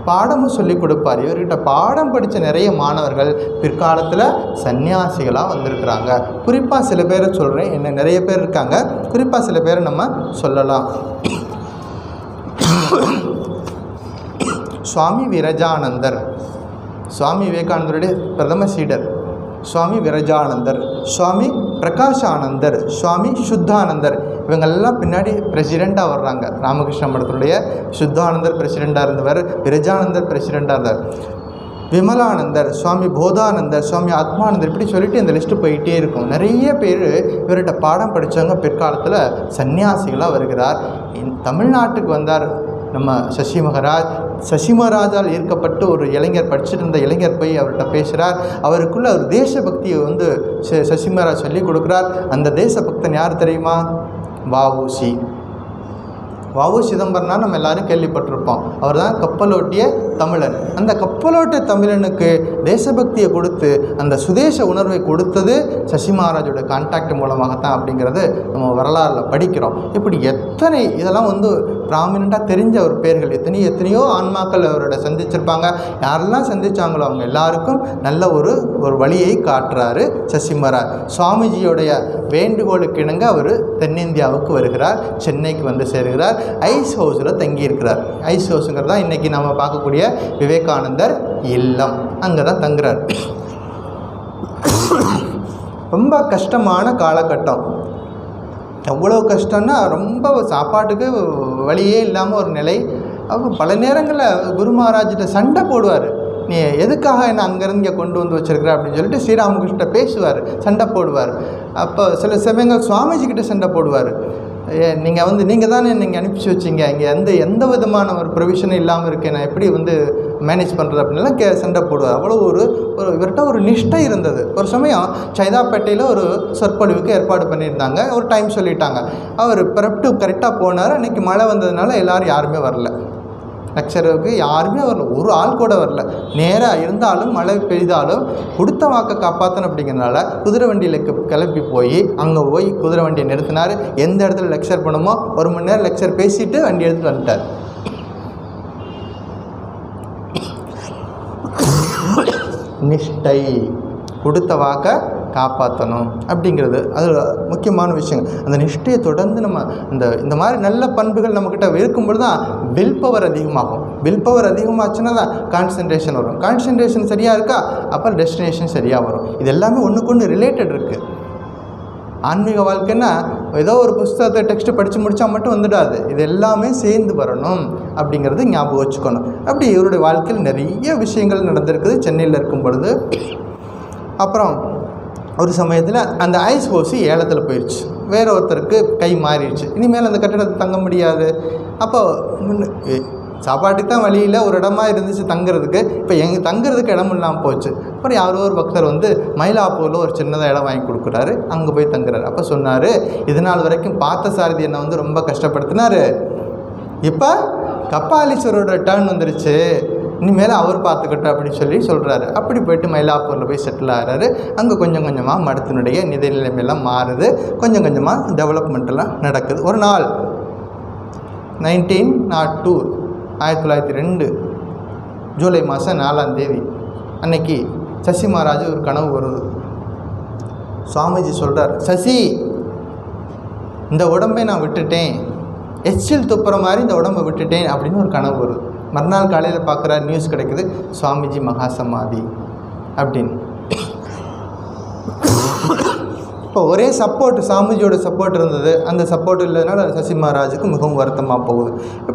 பாடமும் சொல்லிக் கொடுப்பார். இவர்கிட்ட பாடம் படித்த நிறைய மாணவர்கள் பிற்காலத்தில் சன்னியாசிகளாக வந்திருக்கிறாங்க. குறிப்பாக சில பேரை சொல்கிறேன், என்ன நிறைய பேர் இருக்காங்க, குறிப்பாக சில பேரை நம்ம சொல்லலாம். சுவாமி விரஜானந்தர், சுவாமி விவேகானந்தருடைய பிரதம சீடர் சுவாமி விரஜானந்தர், சுவாமி பிரகாஷானந்தர், சுவாமி சுத்தானந்தர், இவங்கெல்லாம் பின்னாடி பிரசிடெண்ட்டாக வர்றாங்க. ராமகிருஷ்ண மடத்துடைய சுத்தானந்தர் பிரசிடெண்ட்டாக இருந்தவர், விரஜானந்தர் பிரசிடெண்ட்டாக இருந்தார், விமலானந்தர், சுவாமி போதானந்தர், சுவாமி ஆத்மானந்தர், இப்படி சொல்லிட்டு இந்த லிஸ்ட்டு போயிட்டே இருக்கும். நிறைய பேர் இவர்கிட்ட பாடம் படித்தவங்க பிற்காலத்தில் சன்னியாசிகளாக வருகிறார். தமிழ்நாட்டுக்கு வந்தார் நம்ம சசி மகாராஜால் ஈர்க்கப்பட்டு ஒரு இளைஞர் படிச்சுட்டு இருந்த இளைஞர் போய் அவர்கிட்ட பேசுகிறார். அவருக்குள்ள ஒரு தேசபக்தியை வந்து சசி மகாராஜ் சொல்லிக் கொடுக்குறார். அந்த தேசபக்தன் யார் தெரியுமா? வ.உ.சி. சிதம்பரம்னா நம்ம எல்லாரும் கேள்விப்பட்டிருப்போம். அவர் தான் கப்பலோட்டிய தமிழன். அந்த கப்பலோட்டிய தமிழனுக்கு தேசபக்தியை கொடுத்து அந்த சுதேச உணர்வை கொடுத்தது சசி மகாராஜோட கான்டாக்ட் மூலமாகத்தான் அப்படிங்கிறது நம்ம வரலாறில் படிக்கிறோம். இப்படி இதெல்லாம் வந்து ப்ராமினெண்ட்டாக தெரிஞ்ச ஒரு பேர்கள். எத்தனையோ ஆன்மாக்கள் அவரோட சந்திச்சிருப்பாங்க. யாரெல்லாம் சந்தித்தாங்களோ அவங்க எல்லாருக்கும் நல்ல ஒரு வழியை காட்டுறாரு சசி மகாராஜ். சுவாமிஜியோடைய வேண்டுகோளுக்கு இணங்க அவர் தென்னிந்தியாவுக்கு வருகிறார். சென்னைக்கு வந்து சேர்கிறார். ஐஸ் ஹவுஸில் தங்கியிருக்கிறார். ஐஸ் ஹவுஸுங்கிறது தான் இன்றைக்கி நம்ம பார்க்கக்கூடிய விவேகானந்தர் இல்லம். அங்கே தான் தங்குறார். ரொம்ப கஷ்டமான காலகட்டம். எவ்வளோ கஷ்டம்னா ரொம்ப சாப்பாட்டுக்கு வழியே இல்லாமல் ஒரு நிலை. அப்போ பல நேரங்களில் குரு மகாராஜிட்ட சண்டை போடுவார். நீ எதுக்காக என்னை அங்கேருந்து இங்கே கொண்டு வந்து வச்சுருக்கிற அப்படின்னு சொல்லிட்டு ஸ்ரீராமகிருஷ்ண பேசுவார், சண்டை போடுவார். அப்போ சில சமயங்கள் சுவாமிஜிக்கிட்ட சண்டை போடுவார். நீங்கள் தானே நீங்கள் அனுப்பிச்சி வச்சிங்க, இங்கே எந்த விதமான ஒரு ப்ரொவிஷனும் இல்லாமல் இருக்கேன், நான் எப்படி வந்து மேனேஜ் பண்ணுறது அப்படின்லாம் சண்டை போடுவார். அவ்வளோ இவர்கிட்ட ஒரு நிஷ்டை இருந்தது. ஒரு சமயம் சைதாப்பேட்டையில் ஒரு சொற்பொழிவுக்கு ஏற்பாடு பண்ணியிருந்தாங்க. ஒரு டைம் சொல்லிட்டாங்க. அவர் பிறப்பிட்டு கரெக்டாக போனார். அன்றைக்கி மழை வந்ததுனால எல்லோரும் யாருமே வரல. லெக்சருக்கு யாருமே வரல, ஒரு ஆள் கூட வரல. நேராக இருந்தாலும் மழை பெய்தாலும் கொடுத்த வாக்கை காப்பாற்றணும் அப்படிங்கிறதுனால குதிரை வண்டியில் கிளப்பி போய் அங்கே போய் குதிரை வண்டியை நிறுத்தினார். எந்த இடத்துல லெக்சர் பண்ணுமோ 1 மணி நேரம் லெக்சர் பேசிவிட்டு வண்டி எடுத்துகிட்டு வந்துட்டார். நிஷ்டை, கொடுத்த வாக்கை காப்பாற்றணும் அப்படிங்கிறது அது முக்கியமான விஷயங்கள். அந்த நிஷ்டையை தொடர்ந்து நம்ம இந்த மாதிரி நல்ல பண்புகள் நம்மக்கிட்ட இருக்கும்பொழுது தான் வில் பவர் அதிகமாகும். வில் பவர் அதிகமாச்சுன்னா தான் கான்சன்ட்ரேஷன் வரும். கான்சன்ட்ரேஷன் சரியாக இருக்கா, அப்புறம் டெஸ்டினேஷன் சரியாக வரும். இது எல்லாமே ஒன்றுக்கு ஒன்று ரிலேட்டட் இருக்குது. ஆன்மீக வாழ்க்கைன்னா ஏதோ ஒரு புஸ்தகத்தை டெக்ஸ்ட்டு படித்து முடித்தா மட்டும் வந்துடாது. இது எல்லாமே சேர்ந்து வரணும் அப்படிங்கிறது ஞாபகம் வச்சுக்கணும். அப்படி இவருடைய வாழ்க்கையில் நிறைய விஷயங்கள் நடந்திருக்குது சென்னையில் இருக்கும் பொழுது. அப்புறம் ஒரு சமயத்தில் அந்த ஐஸ் ஹவுஸ் ஏலத்தில் போயிடுச்சு. வேற ஒருத்தருக்கு கை மாறிடுச்சு. இனிமேல் அந்த கட்டிடத்தை தங்க முடியாது. அப்போது சாப்பாட்டுக்கு தான் வழியில் ஒரு இடமா இருந்துச்சு தங்குறதுக்கு. இப்போ தங்குறதுக்கு இடம் இல்லாமல் போச்சு. அப்புறம் யாரோ ஒரு பக்தர் வந்து மயிலாப்பூரில் ஒரு சின்னதாக இடம் வாங்கி கொடுக்குறாரு. அங்கே போய் தங்குறாரு. அப்போ சொன்னார், இது நாள் வரைக்கும் பார்த்த சாரதி என்னை வந்து ரொம்ப கஷ்டப்படுத்தினார். இப்போ கபாலீஸ்வரோட டர்ன் வந்துருச்சு, இனிமேல் அவர் பார்த்துக்கிட்டோம் அப்படின்னு சொல்கிறாரு. அப்படி போய்ட்டு மயிலாப்பூரில் போய் செட்டில் ஆகிறாரு. அங்கே கொஞ்சம் கொஞ்சமாக மடத்தினுடைய நிதி நிலைமையெல்லாம் மாறுது. கொஞ்சம் கொஞ்சமாக டெவலப்மெண்ட்டெல்லாம் நடக்குது. ஒரு நாள் 1902 1902 ஜூலை மாதம் 4ஆம் தேதி அன்னைக்கு சசி மகாராஜ் ஒரு கனவு வருது. சுவாமிஜி சொல்கிறார், சசி, இந்த உடம்பை நான் விட்டுட்டேன், எச்சில் துப்புற மாதிரி இந்த உடம்பை விட்டுட்டேன் அப்படின்னு ஒரு கனவு வருது. மறுநாள் காலையில் பார்க்குற நியூஸ் கிடைக்குது, சுவாமிஜி மகாசமாதி அப்படின்னு. இப்போ ஒரே சப்போர்ட், சாமிஜியோட சப்போர்ட் இருந்தது, அந்த சப்போர்ட் இல்லாதனால சசி மகாராஜுக்கு மிகவும் வருத்தமாக போகுது.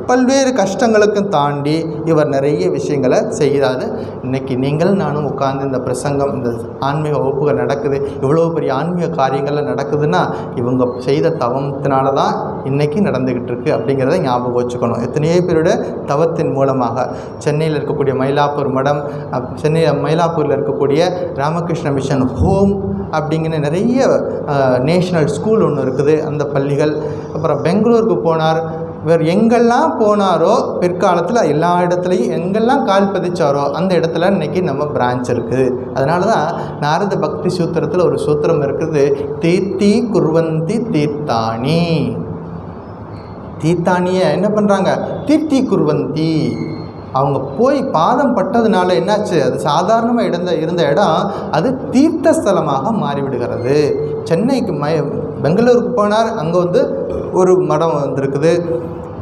பல்வேறு கஷ்டங்களுக்கும் தாண்டி இவர் நிறைய விஷயங்களை செய்கிறாரு. இன்றைக்கி நீங்களும் நானும் உட்கார்ந்து இந்த பிரசங்கம், இந்த ஆன்மீக வகுப்புகள் நடக்குது, இவ்வளோ பெரிய ஆன்மீக காரியங்கள்லாம் நடக்குதுன்னா இவங்க செய்த தவத்தினால தான் இன்றைக்கி நடந்துக்கிட்டு இருக்குது அப்படிங்கிறத ஞாபகம் வச்சுக்கணும். எத்தனையோ பேரோட தவத்தின் மூலமாக சென்னையில் இருக்கக்கூடிய மயிலாப்பூர் மடம், சென்னை மயிலாப்பூரில் இருக்கக்கூடிய ராமகிருஷ்ண மிஷன் ஹோம் அப்படிங்கிற நிறைய நேஷ்னல் ஸ்கூல் ஒன்று இருக்குது, அந்த பள்ளிகள். அப்புறம் பெங்களூருக்கு போனார். இவர் எங்கெல்லாம் போனாரோ பிற்காலத்தில் எல்லா இடத்துலையும் எங்கெல்லாம் கால் பதிச்சாரோ அந்த இடத்துல இன்றைக்கி நம்ம பிரான்ச் இருக்குது. அதனால தான் நாரத பக்தி சூத்திரத்தில் ஒரு சூத்திரம் இருக்குது, தீர்த்தி குர்வந்தி தீர்த்தானி. தீர்த்தானியை என்ன பண்ணுறாங்க, தீர்த்தி குர்வந்தி. அவங்க போய் பாதம் பட்டதுனால என்னாச்சு, அது சாதாரணமாக இருந்த இடம் அது தீர்த்த ஸ்தலமாக மாறிவிடுகிறது. சென்னைக்கு பெங்களூருக்கு போனார், அங்கே ஒரு மடம் வந்திருக்குது.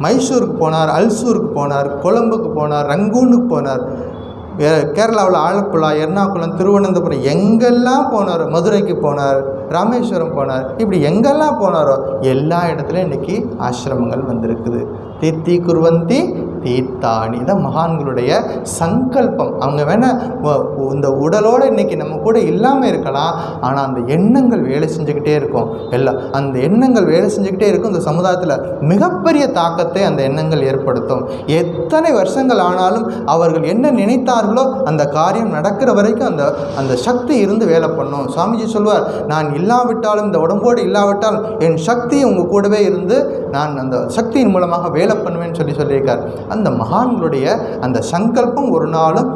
மைசூருக்கு போனார், அல்சூருக்கு போனார், கொழம்புக்கு போனார், ரங்கூனுக்கு போனார், கேரளாவில் ஆலப்புழா, எர்ணாகுளம், திருவனந்தபுரம் எங்கெல்லாம் போனாரோ, மதுரைக்கு போனார், ராமேஸ்வரம் போனார், இப்படி எங்கெல்லாம் போனாரோ எல்லா இடத்துலையும் இன்றைக்கி ஆசிரமங்கள் வந்திருக்குது. தீர்த்தி குர்வந்தி தீர்த்தானி தான் மகான்களுடைய சங்கல்பம். அவங்க வேணால் இந்த உடலோடு இன்றைக்கி நம்ம கூட இல்லாமல் இருக்கலாம், ஆனால் அந்த எண்ணங்கள் வேலை செஞ்சுக்கிட்டே இருக்கும். அந்த எண்ணங்கள் வேலை செஞ்சுக்கிட்டே இருக்கும். இந்த சமுதாயத்தில் மிகப்பெரிய தாக்கத்தை அந்த எண்ணங்கள் ஏற்படுத்தும். எத்தனை வருஷங்கள் ஆனாலும் அவர்கள் என்ன நினைத்தார்களோ அந்த காரியம் நடக்கிற வரைக்கும் அந்த சக்தி இருந்து வேலை பண்ணும். சுவாமிஜி சொல்வார், நான் இல்லாவிட்டாலும், இந்த உடம்போடு இல்லாவிட்டாலும் என் சக்தி உங்கள் கூடவே இருந்து நான் அந்த சக்தியின் மூலமாக வேலை பண்ணுவேன்னு சொல்லியிருக்கார். அந்த மகான்களுடைய அந்த சங்கல்பம் ஒரு நாளும்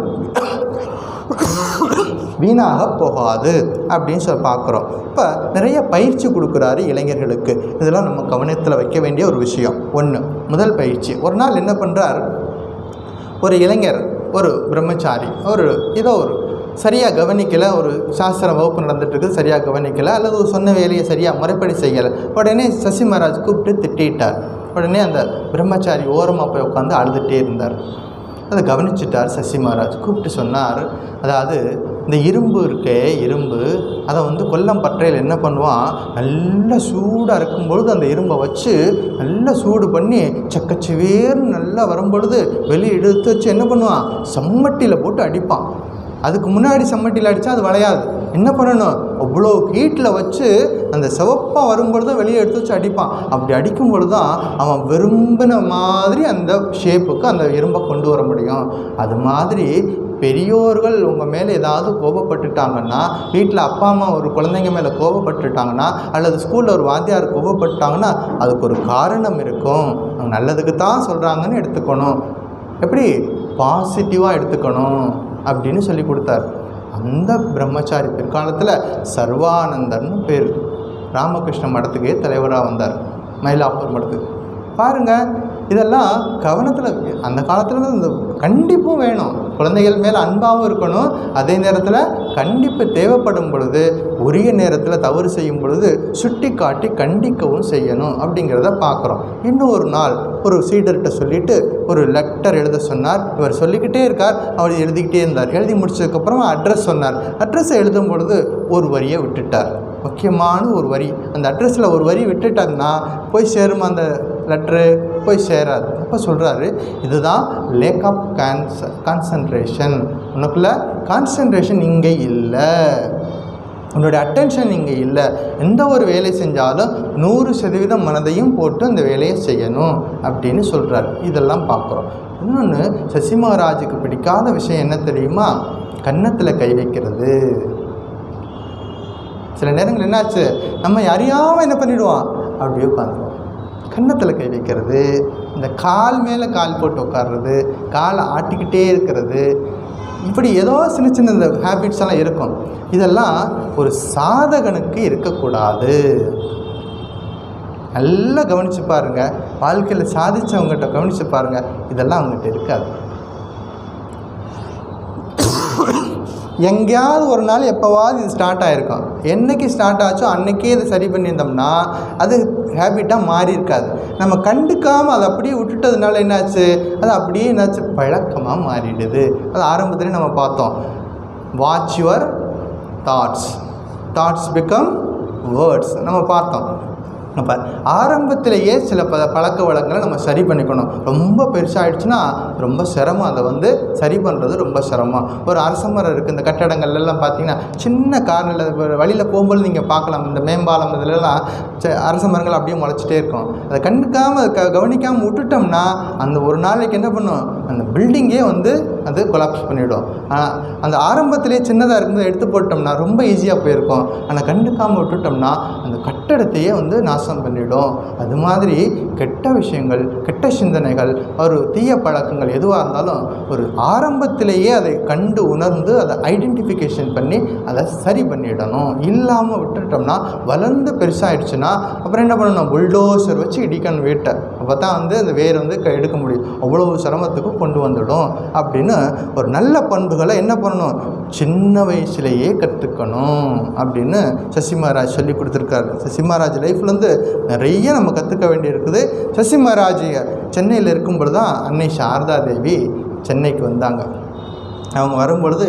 வீணாக போகாது அப்படின்னு பார்க்குறோம். இப்போ நிறைய பயிற்சி கொடுக்குறாரு இளைஞர்களுக்கு. இதெல்லாம் நம்ம கவனத்தில் வைக்க வேண்டிய ஒரு விஷயம். முதல் பயிற்சி, ஒரு நாள் என்ன பண்ணுறார், ஒரு இளைஞர், ஒரு பிரம்மச்சாரி, ஏதோ சரியாக கவனிக்கலை, ஒரு சாஸ்திர வகுப்பு நடந்துட்டுருக்கு, சரியாக கவனிக்கலை, அல்லது சொன்ன வேலையை சரியாக முறைப்படி செய்யலை. உடனே சசி மகாராஜ் கூப்பிட்டு திட்டார். உடனே அந்த பிரம்மச்சாரி ஓரமாக போய் உட்காந்து அழுதுகிட்டே இருந்தார். அதை கவனிச்சிட்டார் சசி மகாராஜ். கூப்பிட்டு சொன்னார், அதாவது இந்த இரும்பு இருக்கே, இரும்பு அதை கொல்லம் பற்றையில் என்ன பண்ணுவான், நல்லா சூடாக இருக்கும்பொழுது அந்த இரும்பை வச்சு நல்லா சூடு பண்ணி சக்கச்சுவேர்னு நல்லா வரும்பொழுது வெளியே எடுத்து வச்சு என்ன பண்ணுவான், சம்மட்டியில் போட்டு அடிப்பான். அதுக்கு முன்னாடி சம்மட்டியில் அடித்தா அது வளையாது. என்ன பண்ணணும், அவ்வளோ ஹீட்டில் வச்சு அந்த சிவப்பாக வரும்பொழுது தான் வெளியே எடுத்து வச்சு அடிப்பான். அப்படி அடிக்கும்பொழுது தான் அவன் விரும்பின மாதிரி அந்த ஷேப்புக்கு அந்த இரும்பை கொண்டு வர முடியும். அது மாதிரி பெரியோர்கள் உங்கள் மேலே ஏதாவது கோபப்பட்டுட்டாங்கன்னா, வீட்டில் அப்பா அம்மா ஒரு குழந்தைங்க மேலே கோபப்பட்டுட்டாங்கன்னா, அல்லது ஸ்கூலில் ஒரு வாத்தியார் கோபப்பட்டுட்டாங்கன்னா அதுக்கு ஒரு காரணம் இருக்கும். நல்லதுக்கு தான் சொல்கிறாங்கன்னு எடுத்துக்கணும். எப்படி பாசிட்டிவாக எடுத்துக்கணும் அப்படின்னு சொல்லி கொடுத்தார். அந்த பிரம்மச்சாரி பிற்காலத்தில் சர்வானந்தர்னு பேர், ராமகிருஷ்ண மடத்துக்கே தலைவராக வந்தார், மயிலாப்பூர் மடத்துக்கு. பாருங்கள், இதெல்லாம் கவனத்தில் அந்த காலத்தில் இந்த கண்டிப்பும் வேணும். குழந்தைகள் மேலே அன்பாகவும் இருக்கணும். அதே நேரத்தில் கண்டிப்பு தேவைப்படும் பொழுது, உரிய நேரத்தில் தவறு செய்யும் பொழுது சுட்டி காட்டி கண்டிக்கவும் செய்யணும் அப்படிங்கிறத பார்க்குறோம். இன்னும் ஒரு நாள் ஒரு சீடர்கிட்ட சொல்லிவிட்டு ஒரு லெட்டர் எழுத சொன்னார். இவர் சொல்லிக்கிட்டே இருக்கார், அவர் எழுதிக்கிட்டே இருந்தார். எழுதி முடிச்சதுக்கப்புறமா அட்ரஸ் சொன்னார். அட்ரஸை எழுதும் பொழுது ஒரு வரியை விட்டுட்டார், முக்கியமான ஒரு வரி. அந்த அட்ரஸில் ஒரு வரி விட்டுட்டார்னா போய் சேருமா அந்த லெட்ரு, போய் சேராது. அப்போ சொல்கிறாரு, இதுதான் லேக் ஆஃப் கான்சன்ட்ரேஷன். உனக்குள்ள கான்சன்ட்ரேஷன் இங்கே இல்லை, உன்னோட அட்டென்ஷன் இங்கே இல்லை. எந்த ஒரு வேலை செஞ்சாலும் 100% மனதையும் போட்டு அந்த வேலையை செய்யணும் அப்படின்னு சொல்கிறார். இதெல்லாம் பார்க்குறோம். இன்னொன்று, சசி மகாராஜுக்கு பிடிக்காத விஷயம் என்ன தெரியுமா, கன்னத்தில் கை வைக்கிறது. சில நேரங்கள் என்னாச்சு, நம்ம அறியாமல் என்ன பண்ணிவிடுவோம், அப்படியே உட்காந்துருவோம். கன்னத்தில் கை வைக்கிறது, இந்த கால் மேலே கால் போட்டு உட்கார்றது, காலை ஆட்டிக்கிட்டே இருக்கிறது, இப்படி ஏதோ சின்ன சின்ன இந்த ஹேபிட்ஸ் எல்லாம் இருக்கும். இதெல்லாம் ஒரு சாதகனுக்கு இருக்கக்கூடாது. நல்லா கவனித்து பாருங்கள், வாழ்க்கையில் சாதித்தவங்ககிட்ட கவனித்து பாருங்கள், இதெல்லாம் அவங்ககிட்ட இருக்காது. எங்கேயாவது ஒரு நாள் எப்போவாவது இது ஸ்டார்ட் ஆகிருக்கும். என்றைக்கு ஸ்டார்ட் ஆச்சோ அன்றைக்கே இதை சரி பண்ணியிருந்தோம்னா அது ஹேபிட்டாக மாறி இருக்காது. நம்ம கண்டுக்காமல் அதை அப்படியே விட்டுட்டதுனால என்னாச்சு, அது அப்படியே என்னாச்சு பழக்கமாக மாறிடுது. அது ஆரம்பத்துலேயே நம்ம பார்த்தோம். Watch your thoughts become words நம்ம பார்த்தோம். அப்போ ஆரம்பத்திலேயே சில பழக்க வழக்கங்களை நம்ம சரி பண்ணிக்கணும். ரொம்ப பெருசாகிடுச்சுன்னா ரொம்ப சிரமம். அதை சரி பண்ணுறது ரொம்ப சிரமம். ஒரு அரச மரம் இருக்குது இந்த கட்டடங்கள்லாம் பார்த்தீங்கன்னா, சின்ன காரில் வழியில் போகும்போது நீங்கள் பார்க்கலாம், இந்த மேம்பாலம் இதிலெல்லாம் அரச மரங்கள் அப்படியே முளைச்சிட்டே இருக்கும். அதை கண்டுக்காமல் கவனிக்காமல் விட்டுட்டோம்னா அந்த ஒரு நாளைக்கு என்ன பண்ணும், அந்த பில்டிங்கே அது கொலாப்ஸ் பண்ணிவிடும். அந்த ஆரம்பத்திலே சின்னதாக இருக்கும்போது எடுத்து போட்டோம்னா ரொம்ப ஈஸியாக போயிருக்கும். ஆனால் கண்டுக்காமல் விட்டுட்டோம்னா அந்த கட்டடத்தையே நாசம் பண்ணிவிடும். அது மாதிரி கெட்ட விஷயங்கள், கெட்ட சிந்தனைகள், ஒரு தீய பழக்கங்கள் எதுவாக இருந்தாலும் ஒரு ஆரம்பத்திலேயே அதை கண்டு உணர்ந்து அதை ஐடென்டிஃபிகேஷன் பண்ணி அதை சரி பண்ணிடணும். இல்லாமல் விட்டுட்டோம்னா வளர்ந்து பெருசாகிடுச்சுன்னா அப்புறம் என்ன பண்ணணும், புல்டோசர் வச்சு இடிக்கணும் வீட்டை. அப்போ தான் அந்த வேர் எடுக்க முடியும். அவ்வளோ சிரமத்துக்கு கொண்டு வந்துடும். அப்படின்னு ஒரு நல்ல பண்புகளை என்ன பண்ணணும், சின்ன வயசுலேயே கற்றுக்கணும் அப்படின்னு சசி மகாராஜ் சொல்லி கொடுத்துருக்காரு. சசி மகாராஜ் லைஃப்லேருந்து நிறைய நம்ம கற்றுக்க வேண்டியிருக்குது. சசி மகாராஜ் சென்னையில் இருக்கும்பொழுது தான் அன்னை சாரதா தேவி சென்னைக்கு வந்தாங்க. அவங்க வரும்பொழுது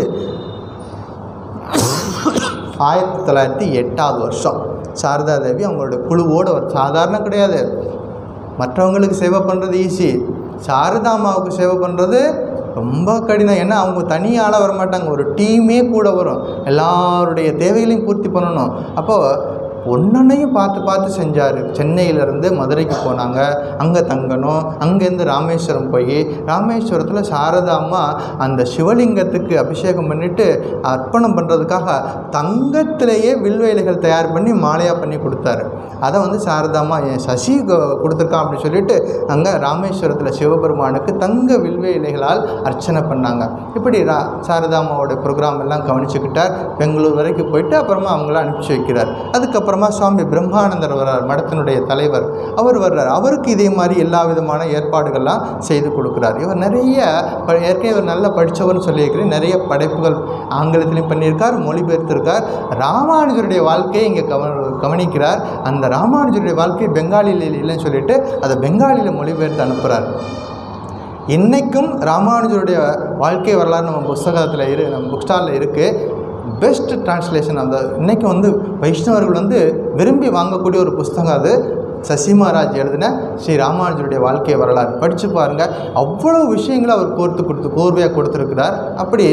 1908 வருஷம். சாரதா தேவி அவங்களோட குழுவோடு ஒரு சாதாரண கிடையாது. மற்றவங்களுக்கு சேவை பண்ணுறது ஈஸி, சாரதா அம்மாவுக்கு சேவை பண்ணுறது ரொம்ப கடினம். ஏன்னா அவங்க தனியால் வரமாட்டாங்க, ஒரு டீமே கூட வரும். எல்லாருடைய தேவைகளையும் பூர்த்தி பண்ணணும். அப்போது ஒன்றொன்னையும் பார்த்து செஞ்சார். சென்னையிலேருந்து மதுரைக்கு போனாங்க, அங்கே தங்கணும். அங்கேருந்து ராமேஸ்வரம் போய் ராமேஸ்வரத்தில் சாரதா அம்மா அந்த சிவலிங்கத்துக்கு அபிஷேகம் பண்ணிவிட்டு அர்ப்பணம் பண்ணுறதுக்காக தங்கத்திலேயே வில்வேலைகள் தயார் பண்ணி மாலையாக பண்ணி கொடுத்தாரு. அதை சாரதா அம்மா என் சசி கொடுத்துருக்கான் அப்படின்னு சொல்லிட்டு அங்கே ராமேஸ்வரத்தில் சிவபெருமானுக்கு தங்க வில்வே இலைகளால் அர்ச்சனை பண்ணாங்க. இப்படி சாரதா அம்மாவோட ப்ரோக்ராம் எல்லாம் கவனிச்சுக்கிட்டார். பெங்களூர் வரைக்கும் போயிட்டு அப்புறமா அவங்கள அனுப்பிச்சி வைக்கிறார். அதுக்கப்புறமா சுவாமி பிரம்மானந்தர் வர்றார், மடத்தினுடைய தலைவர். அவர் வர்றார். அவருக்கு இதே மாதிரி எல்லா விதமான ஏற்பாடுகள்லாம் செய்து கொடுக்குறார். இவர் நிறைய ஏற்கனவே இவர் நல்லா படித்தவர்னு சொல்லியிருக்கிறேன். நிறைய படைப்புகள் ஆங்கிலத்திலையும் பண்ணியிருக்கார், மொழிபெயர்த்திருக்கார். ராமானுஜருடைய வாழ்க்கையை இங்கே கவனிக்கிறார். அந்த ராமானுஜருடைய வாழ்க்கை பெங்காலியில் இல்லைன்னு சொல்லிட்டு அதை பெங்காலியில் மொழிபெயர்த்து அனுப்புகிறார். இன்றைக்கும் ராமானுஜருடைய வாழ்க்கை வரலாறு நம்ம புஸ்தகத்தில் நம்ம புக் ஸ்டாலில் இருக்குது. Best translation. அந்த இன்றைக்கும் வைஷ்ணவர்கள் விரும்பி வாங்கக்கூடிய ஒரு புஸ்தகம் அது. சசி மகாராஜ் எழுதின ஸ்ரீ ராமானுஜருடைய வாழ்க்கை வரலாறு படித்து பாருங்கள். அவ்வளோ விஷயங்களை அவர் கோர்வையாக கொடுத்துருக்கிறார். அப்படி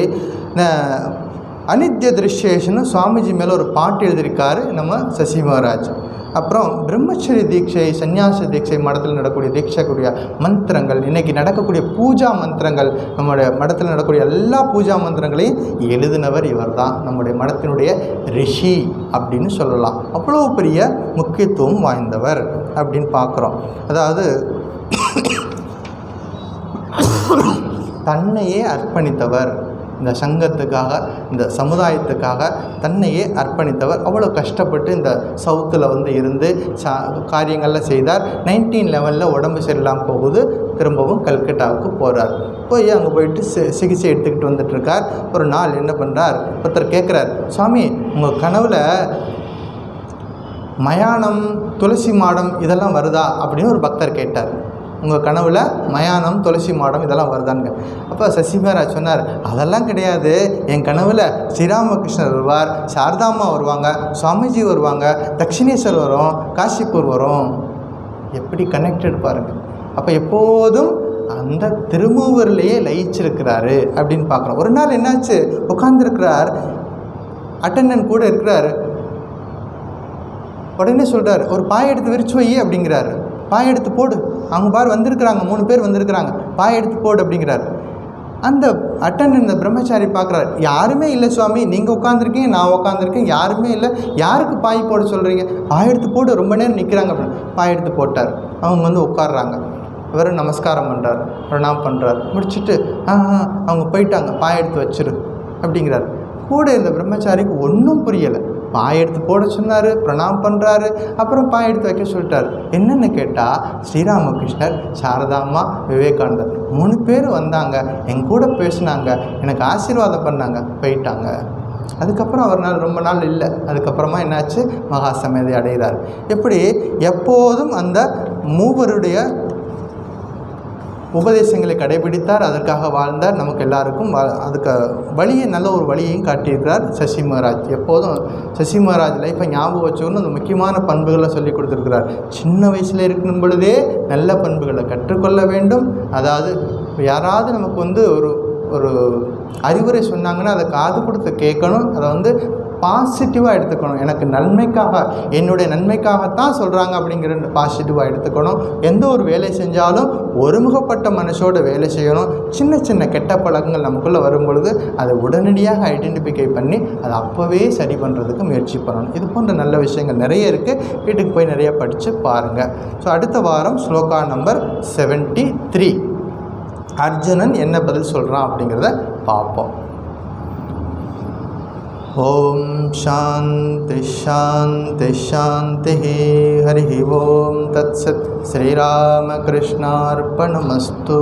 அனித்ய திருஷ்யேஷன்னு சுவாமிஜி மேலே ஒரு பாட்டு எழுதியிருக்காரு நம்ம சசி மகாராஜ். அப்புறம் பிரம்மச்சரிய தீட்சை, சன்னியாச தீட்சை, மடத்தில் நடக்கக்கூடிய தீட்சைக்கூடிய மந்திரங்கள், இன்றைக்கி நடக்கக்கூடிய பூஜா மந்திரங்கள், நம்முடைய மடத்தில் நடக்கக்கூடிய எல்லா பூஜா மந்திரங்களையும் எழுதினவர் இவர் தான். நம்முடைய மடத்தினுடைய ரிஷி அப்படின்னு சொல்லலாம். அவ்வளோ பெரிய முக்கியத்துவம் வாய்ந்தவர் அப்படின்னு பார்க்குறோம். அதாவது தன்னையே அர்ப்பணித்தவர், இந்த சங்கத்துக்காக, இந்த சமுதாயத்துக்காக தன்னையே அர்ப்பணித்தவர். அவ்வளோ கஷ்டப்பட்டு இந்த சவுத்தில் இருந்து காரியங்கள்லாம் செய்தார். 1911 உடம்பு சரியில்லாமல் போகுது. திரும்பவும் கல்கட்டாவுக்கு போகிறார். போய் அங்கே போயிட்டு சிகிச்சை எடுத்துக்கிட்டு வந்துட்டுருக்கார். ஒரு நாள் என்ன பண்ணுறார், ஒருத்தர் கேட்குறார், சுவாமி உங்கள் கனவில் மயானம், துளசி மாடம் இதெல்லாம் வருதா அப்படின்னு ஒரு பக்தர் கேட்டார். உங்கள் கனவில் மயானம், துளசி மாடம் இதெல்லாம் வருதாங்க. அப்போ சசி மகாராஜ் சொன்னார், அதெல்லாம் கிடையாது. என் கனவில் ஸ்ரீராமகிருஷ்ணர் வருவார், சாரதாம்மா வருவாங்க, சுவாமிஜி வருவாங்க, தட்சிணேஸ்வர் வரும், காசிப்பூர் வரும். எப்படி கனெக்டட் பாருங்கள். அப்போ எப்போதும் அந்த திருமூவரிலேயே லயிச்சிருக்கிறாரு அப்படின்னு பார்க்குறோம். ஒரு நாள் என்னாச்சு, உட்காந்துருக்கிறார், அட்டெண்டன்ட் கூட இருக்கிறார். உடனே சொல்கிறார், ஒரு பாய் எடுத்து விரிச்சு வை அப்படிங்கிறாரு. பாய் எடுத்து போடு, அவங்க பார் வந்திருக்கிறாங்க, 3 பேர் வந்திருக்கிறாங்க, பாய் எடுத்து போடு அப்படிங்கிறார். அந்த அட்டெண்டன்ட் இந்த பிரம்மச்சாரி பார்க்குறாரு, யாருமே இல்லை சுவாமி, நீங்கள் உட்காந்துருக்கீங்க, நான் உட்காந்துருக்கேன், யாருமே இல்லை, யாருக்கு பாய் போட சொல்கிறீங்க, பாய் எடுத்து போடு, ரொம்ப நேரம் நிற்கிறாங்க அப்படின்னு. பாய் எடுத்து போட்டார். அவங்க உட்காடுறாங்க. இவர் நமஸ்காரம் பண்ணுறார், பிரணாம் பண்ணுறார். முடிச்சுட்டு அவங்க போயிட்டாங்க, பாய் எடுத்து வச்சிரு அப்படிங்கிறார். கூட இந்த பிரம்மச்சாரிக்கு ஒன்றும் புரியலை. பாய் எடுத்து போட சொன்னார், பிரணாம் பண்ணுறாரு. அப்புறம் பாய் எடுத்து வைக்க சொல்லிட்டார். என்னென்னு கேட்டால் ஸ்ரீராமகிருஷ்ணர், சாரதாம்மா, விவேகானந்தர் 3 பேர் வந்தாங்க, என் கூட பேசினாங்க, எனக்கு ஆசீர்வாதம் பண்ணாங்க, போயிட்டாங்க. அதுக்கப்புறம் அவர் ரொம்ப நாள் இல்லை. அதுக்கப்புறமா என்னாச்சு, மகா சமாதி அடைகிறார். எப்படி எப்போதும் அந்த மூவருடைய உபதேசங்களை கடைபிடித்தார், அதற்காக வாழ்ந்தார். நமக்கு எல்லாருக்கும் அதுக்கு வழியை, நல்ல ஒரு வழியையும் காட்டியிருக்கிறார் சசி மகாராஜ். எப்போதும் சசி மகாராஜ் லைஃப்பை ஞாபகம் வச்சுக்கணும். அந்த முக்கியமான பண்புகளை சொல்லி கொடுத்துருக்கிறார். சின்ன வயசில் இருக்கும் பொழுதே நல்ல பண்புகளை கற்றுக்கொள்ள வேண்டும். அதாவது யாராவது நமக்கு ஒரு அறிவுரை சொன்னாங்கன்னா அதை காது கொடுத்து கேட்கணும். அதை பாசிட்டிவாக எடுத்துக்கணும். எனக்கு நன்மைக்காக, என்னுடைய நன்மைக்காகத்தான் சொல்கிறாங்க அப்படிங்கிற பாசிட்டிவாக எடுத்துக்கணும். எந்த ஒரு வேலை செஞ்சாலும் ஒருமுகப்பட்ட மனசோட வேலை செய்யணும். சின்ன சின்ன கெட்ட பழக்கங்கள் நமக்குள்ளே வரும் பொழுது அதை உடனடியாக ஐடென்டிஃபை பண்ணி அதை அப்போவே சரி பண்ணுறதுக்கு முயற்சி பண்ணணும். இது போன்ற நல்ல விஷயங்கள் நிறைய இருக்குது. வீட்டுக்கு போய் நிறைய படித்து பாருங்கள். ஸோ அடுத்த வாரம் ஸ்லோகா நம்பர் 73 அர்ஜுனன் என்ன பதில் சொல்கிறான் அப்படிங்கிறத பார்ப்போம். ஓம் சாந்தி சாந்தி சாந்தி. ஹரி ஓம் தத்சத். ஸ்ரீராமகிருஷ்ணார்ப்பணமஸ்து.